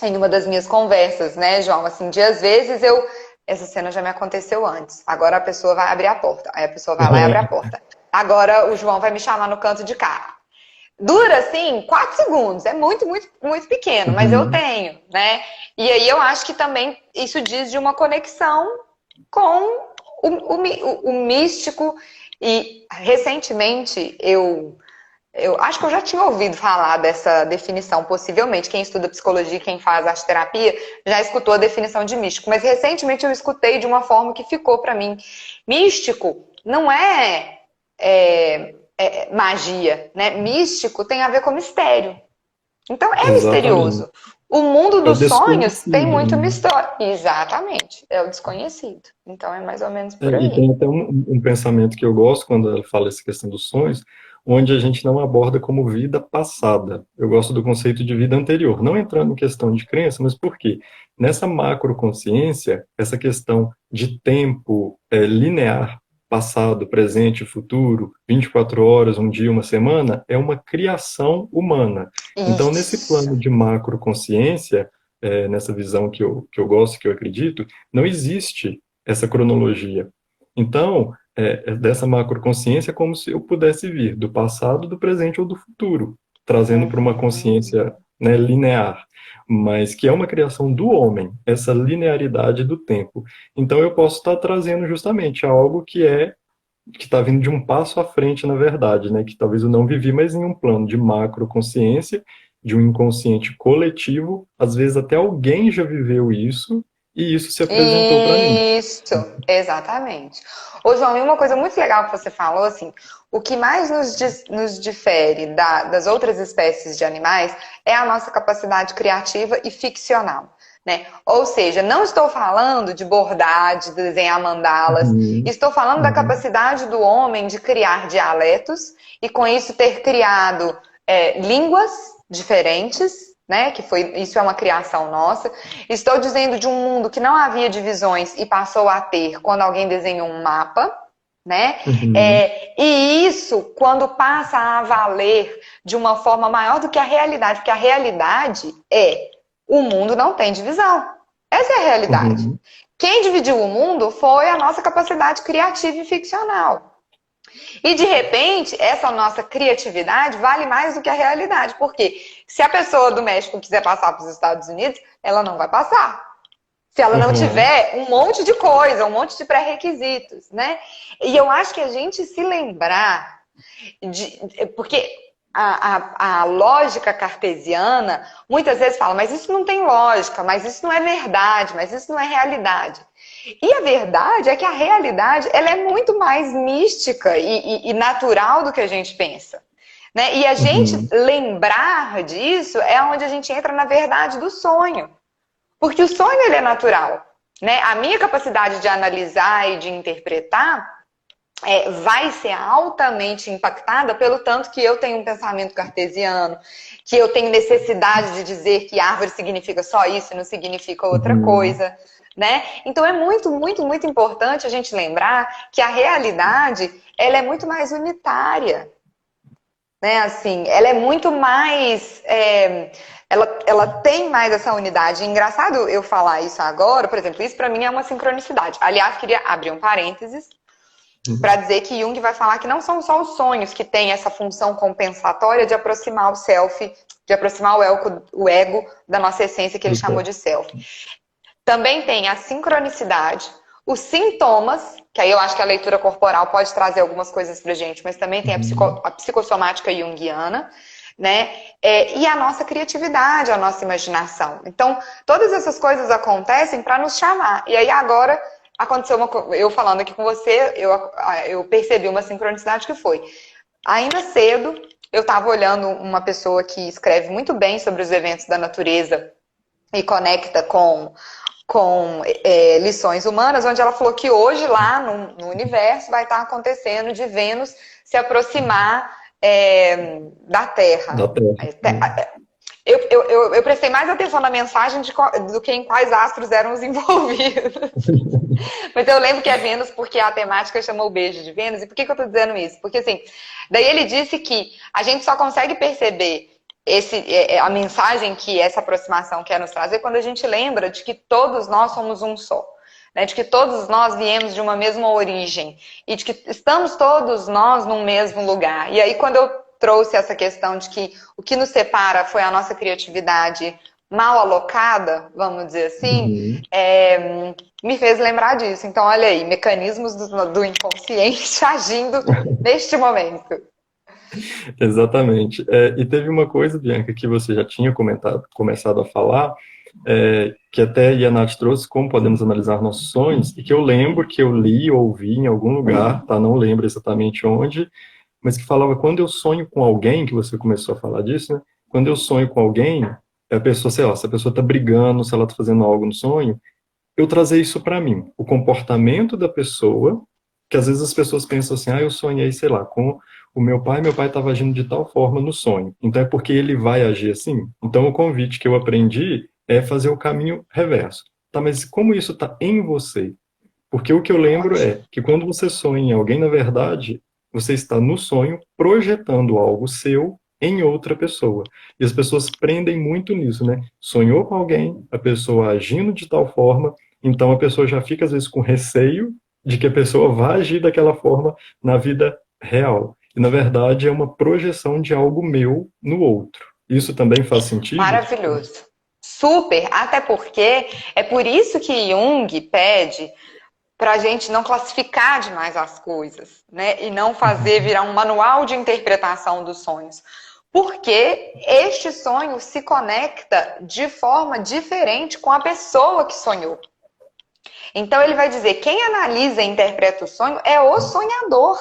em uma das minhas conversas, né, João? Assim, de às vezes eu. Essa cena já me aconteceu antes. Agora a pessoa vai abrir a porta. Aí a pessoa vai lá e abre a porta. Agora o João vai me chamar no canto de cá. Dura assim 4 segundos, é muito, muito, muito pequeno, mas eu Uhum. tenho, né? E aí eu acho que também isso diz de uma conexão com o místico. E recentemente eu acho que eu já tinha ouvido falar dessa definição, possivelmente. Quem estuda psicologia, quem faz arte terapia, já escutou a definição de místico. Mas recentemente eu escutei de uma forma que ficou para mim. Místico não é magia, né? Místico tem a ver com mistério. Então é Exatamente. misterioso. O mundo É o dos sonhos tem desconhecido, muito né? mistério. Exatamente. É o desconhecido. Então é mais ou menos por E aí. tem até um pensamento que eu gosto quando ela fala essa questão dos sonhos, onde a gente não aborda como vida passada. Eu gosto do conceito de vida anterior, não entrando em questão de crença, mas por quê? Nessa macroconsciência, essa questão de tempo linear, passado, presente, futuro, 24 horas, um dia, uma semana, é uma criação humana. Então, nesse Isso. plano de macroconsciência, nessa visão que eu gosto, que eu acredito, não existe essa cronologia. Então, dessa macroconsciência é como se eu pudesse vir do passado, do presente ou do futuro, trazendo para uma consciência, Uhum. né, linear, mas que é uma criação do homem, essa linearidade do tempo. Então, eu posso estar trazendo justamente algo que está vindo de um passo à frente, na verdade, né, que talvez eu não vivi, mas em um plano de macroconsciência, de um inconsciente coletivo, às vezes até alguém já viveu isso e isso se apresentou para mim. Isso, exatamente. Ô, João, e uma coisa muito legal que você falou, assim, o que mais nos difere das outras espécies de animais é a nossa capacidade criativa e ficcional. né? Ou seja, não estou falando de bordar, de desenhar mandalas, Uhum. estou falando da Uhum. capacidade do homem de criar dialetos e com isso ter criado línguas diferentes, né? Isso é uma criação nossa. Estou dizendo de um mundo que não havia divisões e passou a ter quando alguém desenhou um mapa, né? Uhum. E isso, quando passa a valer de uma forma maior do que a realidade, porque a realidade o mundo não tem divisão. Essa é a realidade. Uhum. Quem dividiu o mundo foi a nossa capacidade criativa e ficcional. E de repente, essa nossa criatividade vale mais do que a realidade. Porque se a pessoa do México quiser passar para os Estados Unidos, ela não vai passar. Se ela não Uhum. tiver um monte de coisa, um monte de pré-requisitos, né? E eu acho que a gente se lembrar porque a lógica cartesiana muitas vezes fala, mas isso não tem lógica, mas isso não é verdade, mas isso não é realidade. E a verdade é que a realidade ela é muito mais mística e natural do que a gente pensa. Né? E a gente Uhum. lembrar disso é onde a gente entra na verdade do sonho. Porque o sonho ele é natural. Né? A minha capacidade de analisar e de interpretar vai ser altamente impactada pelo tanto que eu tenho um pensamento cartesiano, que eu tenho necessidade de dizer que árvore significa só isso e não significa outra Uhum. coisa, né? Então é muito, muito, muito importante a gente lembrar que a realidade ela é muito mais unitária, né? Assim, ela é muito mais ela tem mais essa unidade. Engraçado eu falar isso agora, por exemplo, isso para mim é uma sincronicidade. Aliás, queria abrir um parênteses para dizer que Jung vai falar que não são só os sonhos que têm essa função compensatória de aproximar o self, de aproximar o ego da nossa essência, que ele chamou de self. Também tem a sincronicidade, os sintomas, que aí eu acho que a leitura corporal pode trazer algumas coisas pra gente, mas também tem Uhum. a psicossomática junguiana, né? E a nossa criatividade, a nossa imaginação. Então, todas essas coisas acontecem para nos chamar. E aí agora aconteceu eu falando aqui com você, eu percebi uma sincronicidade que foi. Ainda cedo, eu estava olhando uma pessoa que escreve muito bem sobre os eventos da natureza e conecta com lições humanas, onde ela falou que hoje lá no universo vai estar acontecendo de Vênus se aproximar da Da Terra. Terra. Uhum. Eu prestei mais atenção na mensagem do que em quais astros eram os envolvidos. Mas eu lembro que é Vênus porque a temática chamou o beijo de Vênus. E por que eu tô dizendo isso? Porque assim, daí ele disse que a gente só consegue perceber a mensagem que essa aproximação quer nos trazer quando a gente lembra de que todos nós somos um só. Né, de que todos nós viemos de uma mesma origem e de que estamos todos nós num mesmo lugar. E aí, quando eu trouxe essa questão de que o que nos separa foi a nossa criatividade mal alocada, vamos dizer assim, Uhum. me fez lembrar disso. Então, olha aí, mecanismos do inconsciente agindo neste momento. Exatamente. E teve uma coisa, Bianca, que você já tinha começado a falar, que até a Nath trouxe, como podemos analisar nossos sonhos, e que eu lembro que eu li ou ouvi em algum lugar, tá? Não lembro exatamente onde, mas que falava, quando eu sonho com alguém, que você começou a falar disso, né? Quando eu sonho com alguém, a pessoa, sei lá, se a pessoa tá brigando, se ela tá fazendo algo no sonho, eu trazer isso para mim, o comportamento da pessoa, que às vezes as pessoas pensam assim, eu sonhei, sei lá, com o meu pai estava agindo de tal forma no sonho, então é porque ele vai agir assim? Então o convite que eu aprendi é fazer o caminho reverso. Tá, mas como isso está em você? Porque o que eu lembro Ótimo. é que quando você sonha em alguém, na verdade, você está no sonho projetando algo seu em outra pessoa. E as pessoas prendem muito nisso, né? Sonhou com alguém, a pessoa agindo de tal forma, então a pessoa já fica às vezes com receio de que a pessoa vá agir daquela forma na vida real. E na verdade é uma projeção de algo meu no outro. Isso também faz sentido? Maravilhoso. Super, até porque é por isso que Jung pede para a gente não classificar demais as coisas, né? E não fazer Uhum. virar um manual de interpretação dos sonhos. Porque este sonho se conecta de forma diferente com a pessoa que sonhou. Então ele vai dizer, quem analisa e interpreta o sonho é o sonhador.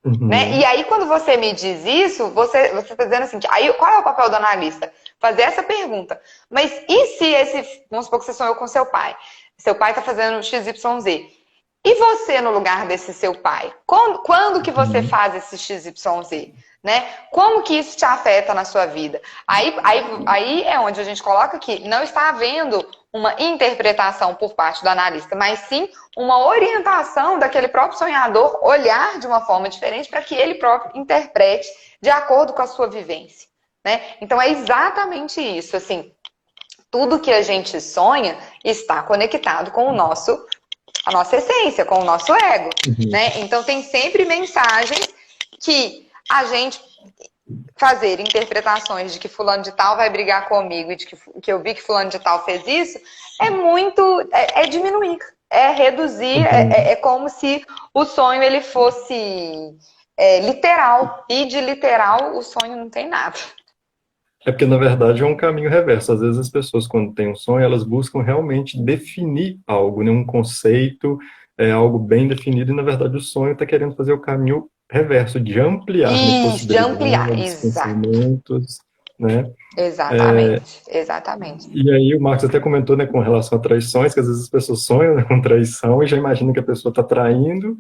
Né? E Uhum. aí, quando você me diz isso, você está dizendo assim, aí qual é o papel do analista? fazer essa pergunta. Mas e se esse, vamos supor que você sonhou com seu pai? Seu pai está fazendo XYZ. E você no lugar desse seu pai? Quando que você faz esse XYZ? Né? Como que isso te afeta na sua vida? Aí é onde a gente coloca que não está havendo uma interpretação por parte do analista, mas sim uma orientação daquele próprio sonhador olhar de uma forma diferente para que ele próprio interprete de acordo com a sua vivência. Né? Então é exatamente isso. Assim, tudo que a gente sonha está conectado com a nossa essência, com o nosso ego. Né? Então tem sempre mensagens que a gente fazer interpretações de que fulano de tal vai brigar comigo e de que eu vi que fulano de tal fez isso, é diminuir, é reduzir, é como se o sonho ele fosse literal, e de literal o sonho não tem nada. É porque, na verdade, é um caminho reverso. Às vezes as pessoas, quando têm um sonho, elas buscam realmente definir algo, né? Um conceito, algo bem definido, e, na verdade, o sonho está querendo fazer o caminho reverso, de ampliar, né? Isso, de ampliar, Possibilidades, exato. pensamentos, né? Exatamente, exatamente. E aí o Marcos até comentou, né, com relação a traições, que às vezes as pessoas sonham, né, com traição e já imaginam que a pessoa está traindo,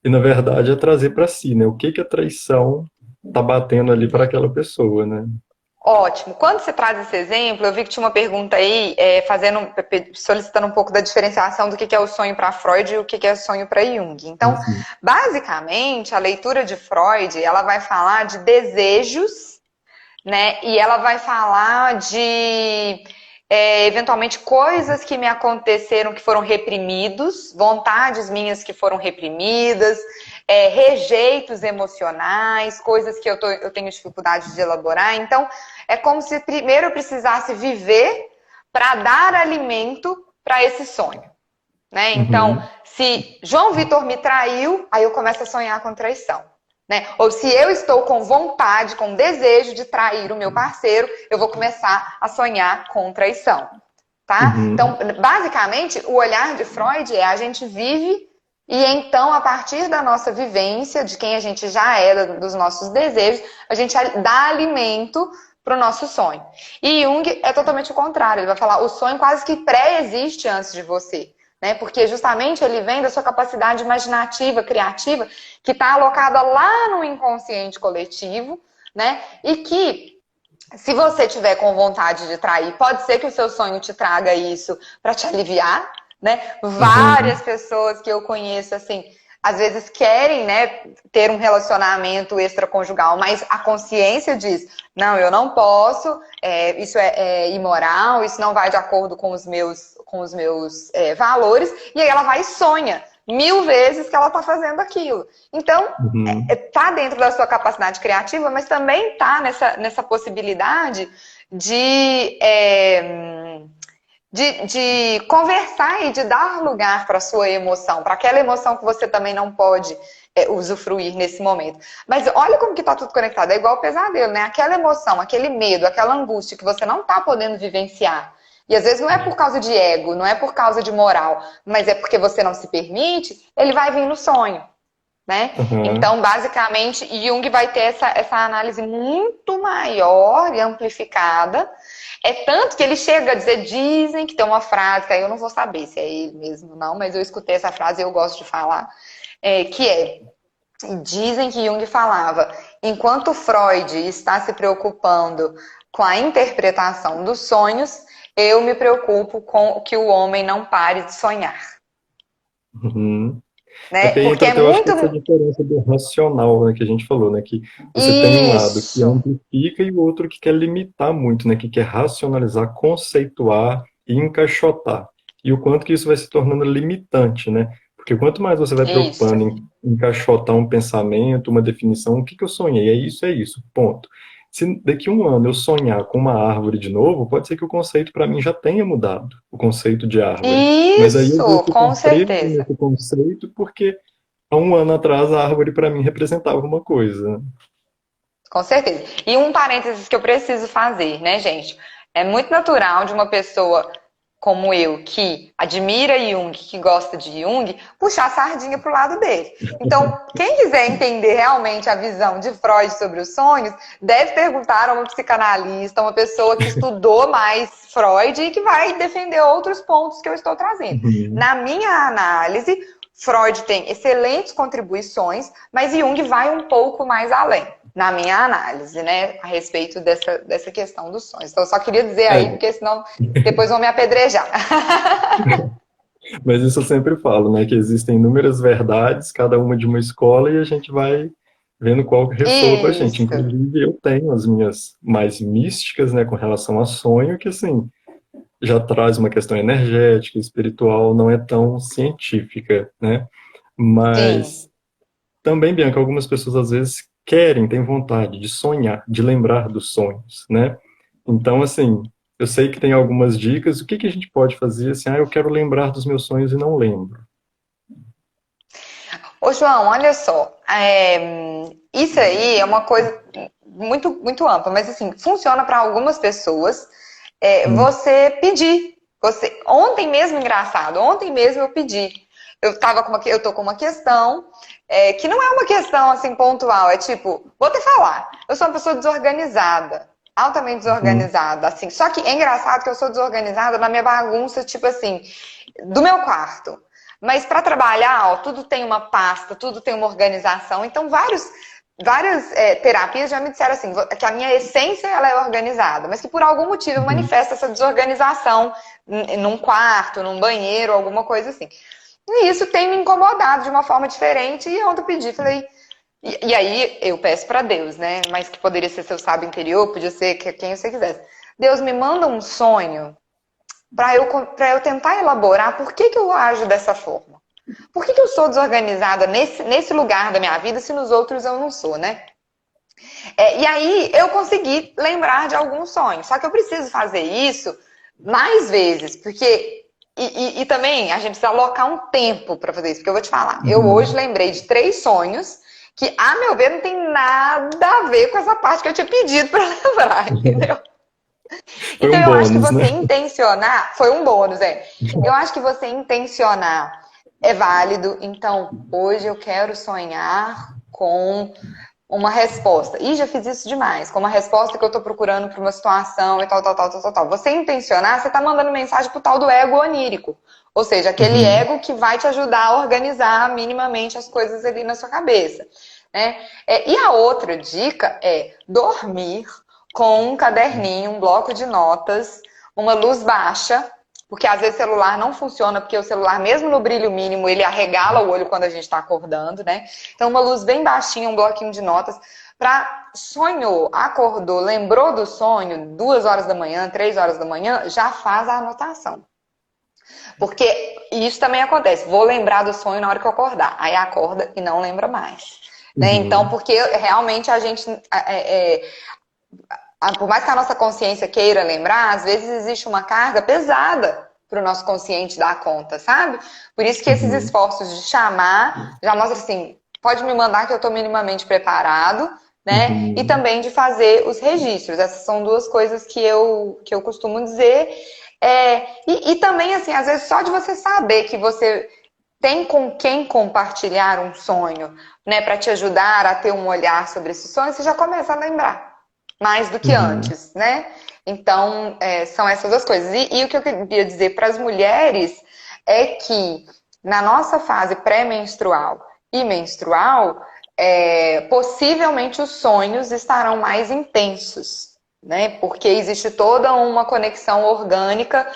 e na verdade é trazer para si, né? O que que a traição está batendo ali para aquela pessoa, né? Ótimo. Quando você traz esse exemplo, eu vi que tinha uma pergunta aí, solicitando um pouco da diferenciação do que é o sonho para Freud e o que é o sonho para Jung. Então, basicamente, a leitura de Freud, ela vai falar de desejos, né? E ela vai falar de, eventualmente, coisas que me aconteceram que foram reprimidos, vontades minhas que foram reprimidas, rejeitos emocionais, coisas que eu tenho dificuldade de elaborar. Então, é como se primeiro eu precisasse viver para dar alimento para esse sonho. Né? Então, se João Vitor me traiu, aí eu começo a sonhar com traição. Né? Ou se eu estou com vontade, com desejo de trair o meu parceiro, eu vou começar a sonhar com traição. Tá? Então, basicamente, o olhar de Freud é a gente vive e então, a partir da nossa vivência, de quem a gente já é, dos nossos desejos, a gente dá alimento para o nosso sonho. E Jung é totalmente o contrário. Ele vai falar, o sonho quase que pré-existe antes de você. Né? Porque justamente ele vem da sua capacidade imaginativa, criativa, que está alocada lá no inconsciente coletivo, né? E que, se você tiver com vontade de trair, pode ser que o seu sonho te traga isso para te aliviar, né? Várias pessoas que eu conheço, assim, às vezes querem, né, ter um relacionamento extraconjugal, mas a consciência diz, não, eu não posso, isso é imoral, isso não vai de acordo com os meus valores, e aí ela vai e sonha 1000 vezes que ela está fazendo aquilo. Então, tá dentro da sua capacidade criativa, mas também tá nessa possibilidade de conversar e de dar lugar para a sua emoção, para aquela emoção que você também não pode usufruir nesse momento. Mas olha como que tá tudo conectado, é igual o pesadelo, né? Aquela emoção, aquele medo, aquela angústia que você não tá podendo vivenciar. E às vezes não é por causa de ego, não é por causa de moral, mas é porque você não se permite, ele vai vir no sonho. Né? Então, basicamente, Jung vai ter essa análise muito maior e amplificada. É tanto que ele chega a dizer, dizem que tem uma frase, que aí eu não vou saber se é ele mesmo não, mas eu escutei essa frase e eu gosto de falar, dizem que Jung falava, enquanto Freud está se preocupando com a interpretação dos sonhos, eu me preocupo com que o homem não pare de sonhar. Né? Porque então, eu acho que essa diferença do racional, né, que a gente falou, né, que você tem um lado que amplifica e o outro que quer limitar muito, né, que quer racionalizar, conceituar e encaixotar. E o quanto que isso vai se tornando limitante, né? Porque quanto mais você vai preocupando em encaixotar um pensamento, uma definição, o que que eu sonhei? É isso, ponto. Se daqui a um ano eu sonhar com uma árvore de novo, pode ser que o conceito para mim já tenha mudado, o conceito de árvore. Mas aí eu vou com certeza. o conceito porque há um ano atrás a árvore para mim representava uma coisa. Com certeza. E um parênteses que eu preciso fazer, né, gente? É muito natural de uma pessoa como eu, que admira Jung, que gosta de Jung, puxar a sardinha pro lado dele. Então, quem quiser entender realmente a visão de Freud sobre os sonhos, deve perguntar a uma psicanalista, uma pessoa que estudou mais Freud e que vai defender outros pontos que eu estou trazendo. Uhum. Na minha análise, Freud tem excelentes contribuições, mas Jung vai um pouco mais além, na minha análise, né, a respeito dessa questão dos sonhos. Então, eu só queria dizer aí, porque senão depois vão me apedrejar. Mas isso eu sempre falo, né? Que existem inúmeras verdades, cada uma de uma escola, e a gente vai vendo qual que ressoa com a gente. Isso. Inclusive, eu tenho as minhas mais místicas, né, com relação a sonho, que assim, já traz uma questão energética, espiritual, não é tão científica, né? Sim. Mas também, Bianca, algumas pessoas às vezes querem, têm vontade de sonhar, de lembrar dos sonhos, né? Então, assim, eu sei que tem algumas dicas. O que que a gente pode fazer assim? Ah, eu quero lembrar dos meus sonhos e não lembro. Ô, João, olha só. Isso aí é uma coisa muito, muito ampla, mas assim, funciona para algumas pessoas. Hum, Você pedir. Ontem mesmo, engraçado, ontem mesmo eu pedi. Eu tô com uma questão que não é uma questão assim pontual, é tipo, vou te falar, eu sou uma pessoa desorganizada, altamente hum, desorganizada, assim. Só que é engraçado que eu sou desorganizada na minha bagunça, tipo assim, do meu quarto. Mas para trabalhar, ó, tudo tem uma pasta, tudo tem uma organização. Então, várias terapias já me disseram assim, que a minha essência ela é organizada, mas que por algum motivo eu uhum, manifesto essa desorganização num quarto, num banheiro, alguma coisa assim. E isso tem me incomodado de uma forma diferente. E ontem eu pedi, falei. E aí eu peço para Deus, né? Mas que poderia ser seu sábio interior, podia ser quem você quisesse. Deus me manda um sonho para eu tentar elaborar por que eu ajo dessa forma. Por que eu sou desorganizada nesse lugar da minha vida, se nos outros eu não sou, né? E aí eu consegui lembrar de alguns sonhos. Só que eu preciso fazer isso mais vezes, porque. E também a gente precisa alocar um tempo para fazer isso, porque eu vou te falar. Eu hoje uhum. lembrei de 3 sonhos que, a meu ver, não tem nada a ver com essa parte que eu tinha pedido para lembrar, entendeu? Foi Então um eu acho que bônus, né? você intencionar foi um bônus, é. Eu acho que você intencionar é válido. Então, hoje eu quero sonhar com uma resposta. E já fiz isso demais, com uma resposta que eu tô procurando para uma situação e tal, tal, tal, tal, tal, tal. Você intencionar, você tá mandando mensagem pro tal do ego onírico. Ou seja, aquele Uhum. ego que vai te ajudar a organizar minimamente as coisas ali na sua cabeça. Né? E a outra dica é dormir com um caderninho, um bloco de notas, uma luz baixa, porque às vezes o celular não funciona, porque o celular, mesmo no brilho mínimo, ele arregala o olho quando a gente está acordando, né? Então, uma luz bem baixinha, um bloquinho de notas, para sonhou, acordou, lembrou do sonho, 2 horas da manhã, 3 horas da manhã, já faz a anotação. Porque isso também acontece. Vou lembrar do sonho na hora que eu acordar. Aí acorda e não lembra mais. Né? Então, Uhum. porque realmente a gente por mais que a nossa consciência queira lembrar, às vezes existe uma carga pesada para o nosso consciente dar conta, sabe? Por isso que esses Uhum. esforços de chamar já mostra assim, pode me mandar que eu estou minimamente preparado, né? E Uhum. também de fazer os registros. Essas são duas coisas que eu costumo dizer. E também, assim, às vezes só de você saber que você tem com quem compartilhar um sonho, né, para te ajudar a ter um olhar sobre esse sonho, você já começa a lembrar mais do que Uhum. antes, né? Então, são essas duas coisas. E o que eu queria dizer para as mulheres é que na nossa fase pré-menstrual e menstrual, possivelmente os sonhos estarão mais intensos, né? Porque existe toda uma conexão orgânica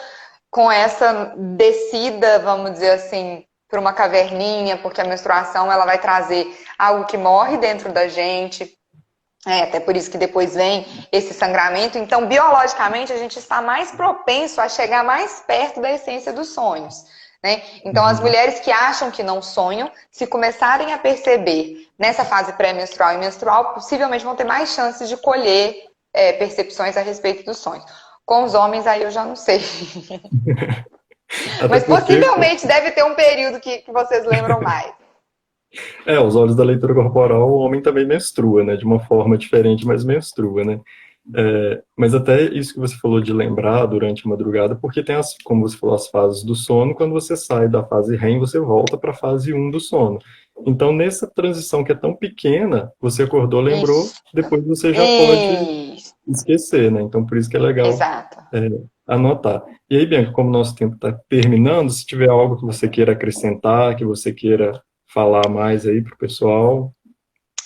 com essa descida, vamos dizer assim, para uma caverninha, porque a menstruação ela vai trazer algo que morre dentro da gente, até por isso que depois vem esse sangramento. Então, biologicamente, a gente está mais propenso a chegar mais perto da essência dos sonhos. Né? Então, as Uhum. mulheres que acham que não sonham, se começarem a perceber nessa fase pré-menstrual e menstrual, possivelmente vão ter mais chances de colher percepções a respeito dos sonhos. Com os homens, aí eu já não sei. Até Mas porque, possivelmente deve ter um período que vocês lembram mais. aos olhos da leitura corporal, o homem também menstrua, né? De uma forma diferente, mas menstrua, né? Mas até isso que você falou de lembrar durante a madrugada, porque tem as, como você falou, as fases do sono, quando você sai da fase REM, você volta para a fase um do sono. Então, nessa transição que é tão pequena, você acordou, lembrou, Isso, depois você já pode isso, esquecer, né? Então, por isso que é legal exato. é, anotar. E aí, Bianca, como o nosso tempo está terminando, se tiver algo que você queira acrescentar, que você queira falar mais aí para o pessoal,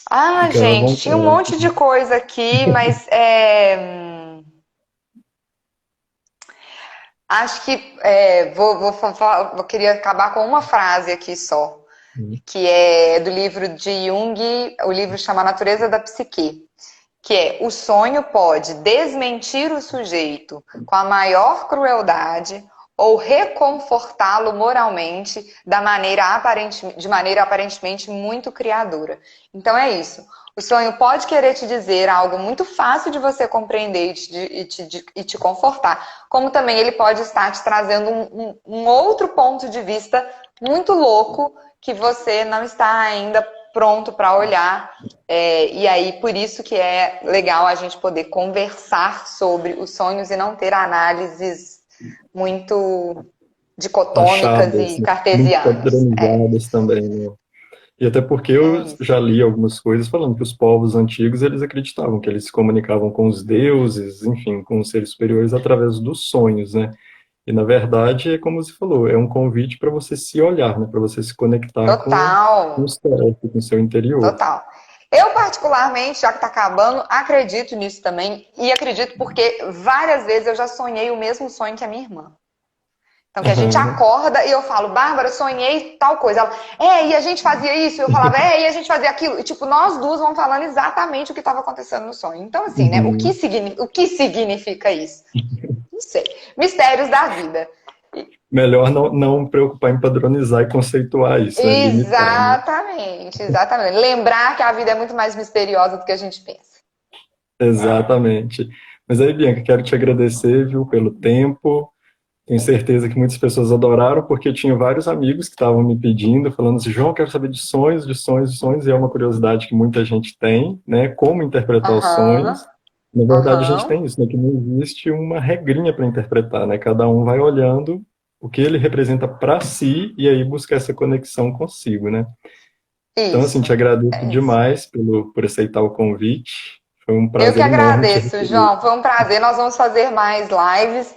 Ah, fica à gente, tinha um vontade. monte de coisa aqui, mas acho que queria acabar com uma frase aqui só, que é do livro de Jung, o livro chama A Natureza da Psique, que é: o sonho pode desmentir o sujeito com a maior crueldade ou reconfortá-lo moralmente de maneira aparentemente muito criadora. Então é isso. O sonho pode querer te dizer algo muito fácil de você compreender e te confortar, como também ele pode estar te trazendo um outro ponto de vista muito louco que você não está ainda pronto para olhar. E aí, por isso que é legal a gente poder conversar sobre os sonhos e não ter análises muito dicotômicas Achadas, e né? Muito cartesianas. padronizadas também, né? E até porque É eu isso. já li algumas coisas falando que os povos antigos eles acreditavam que eles se comunicavam com os deuses, enfim, com os seres superiores através dos sonhos, né? E na verdade é como você falou, é um convite para você se olhar, né? Para você se conectar com o Total, self, com o seu interior. total. Eu, particularmente, já que está acabando, acredito nisso também. E acredito porque várias vezes eu já sonhei o mesmo sonho que a minha irmã. Então, que a gente Aham. acorda e eu falo: Bárbara, sonhei tal coisa. Ela, e a gente fazia isso. Eu falava: e a gente fazia aquilo. E, tipo, nós duas vamos falando exatamente o que estava acontecendo no sonho. Então, assim, né? Uhum. O que significa isso? Não sei. Mistérios da vida. Melhor não preocupar em padronizar e conceituar isso, né? Limitar, né? Exatamente, exatamente. Lembrar que a vida é muito mais misteriosa do que a gente pensa. Exatamente. Mas aí, Bianca, quero te agradecer, viu, pelo tempo. Tenho certeza que muitas pessoas adoraram, porque eu tinha vários amigos que estavam me pedindo, falando assim: João, quero saber de sonhos, de sonhos, de sonhos, e é uma curiosidade que muita gente tem, né? Como interpretar os Aham, sonhos. Na verdade, a gente aham. tem isso, né? Que não existe uma regrinha para interpretar, né? Cada um vai olhando o que ele representa para si e aí busca essa conexão consigo, né? Então, assim, te Isso, agradeço é isso. demais por aceitar o convite. Foi um Eu que prazer enorme te agradeço, receber. João. Foi um prazer. Nós vamos fazer mais lives.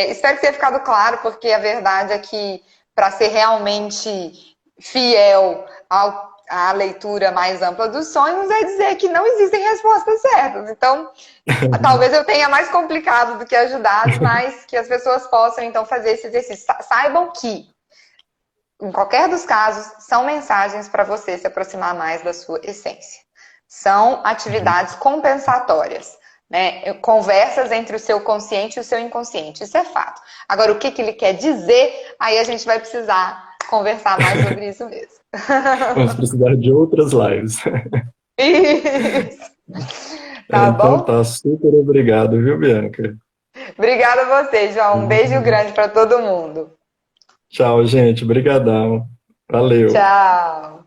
Espero que tenha ficado claro, porque a verdade é que para ser realmente fiel à leitura mais ampla dos sonhos é dizer que não existem respostas certas. Então, talvez eu tenha mais complicado do que ajudado, mas que as pessoas possam então fazer esse exercício. Saibam que, em qualquer dos casos, são mensagens para você se aproximar mais da sua essência. São atividades compensatórias, né? Conversas entre o seu consciente e o seu inconsciente. Isso é fato. Agora, o que ele quer dizer, aí a gente vai precisar conversar mais sobre isso mesmo. Vamos precisar de outras lives. Isso. Tá Então bom? tá, super obrigado, viu, Bianca? Obrigada a você, João. Um beijo grande para todo mundo. Tchau, gente. Obrigadão. Valeu. Tchau.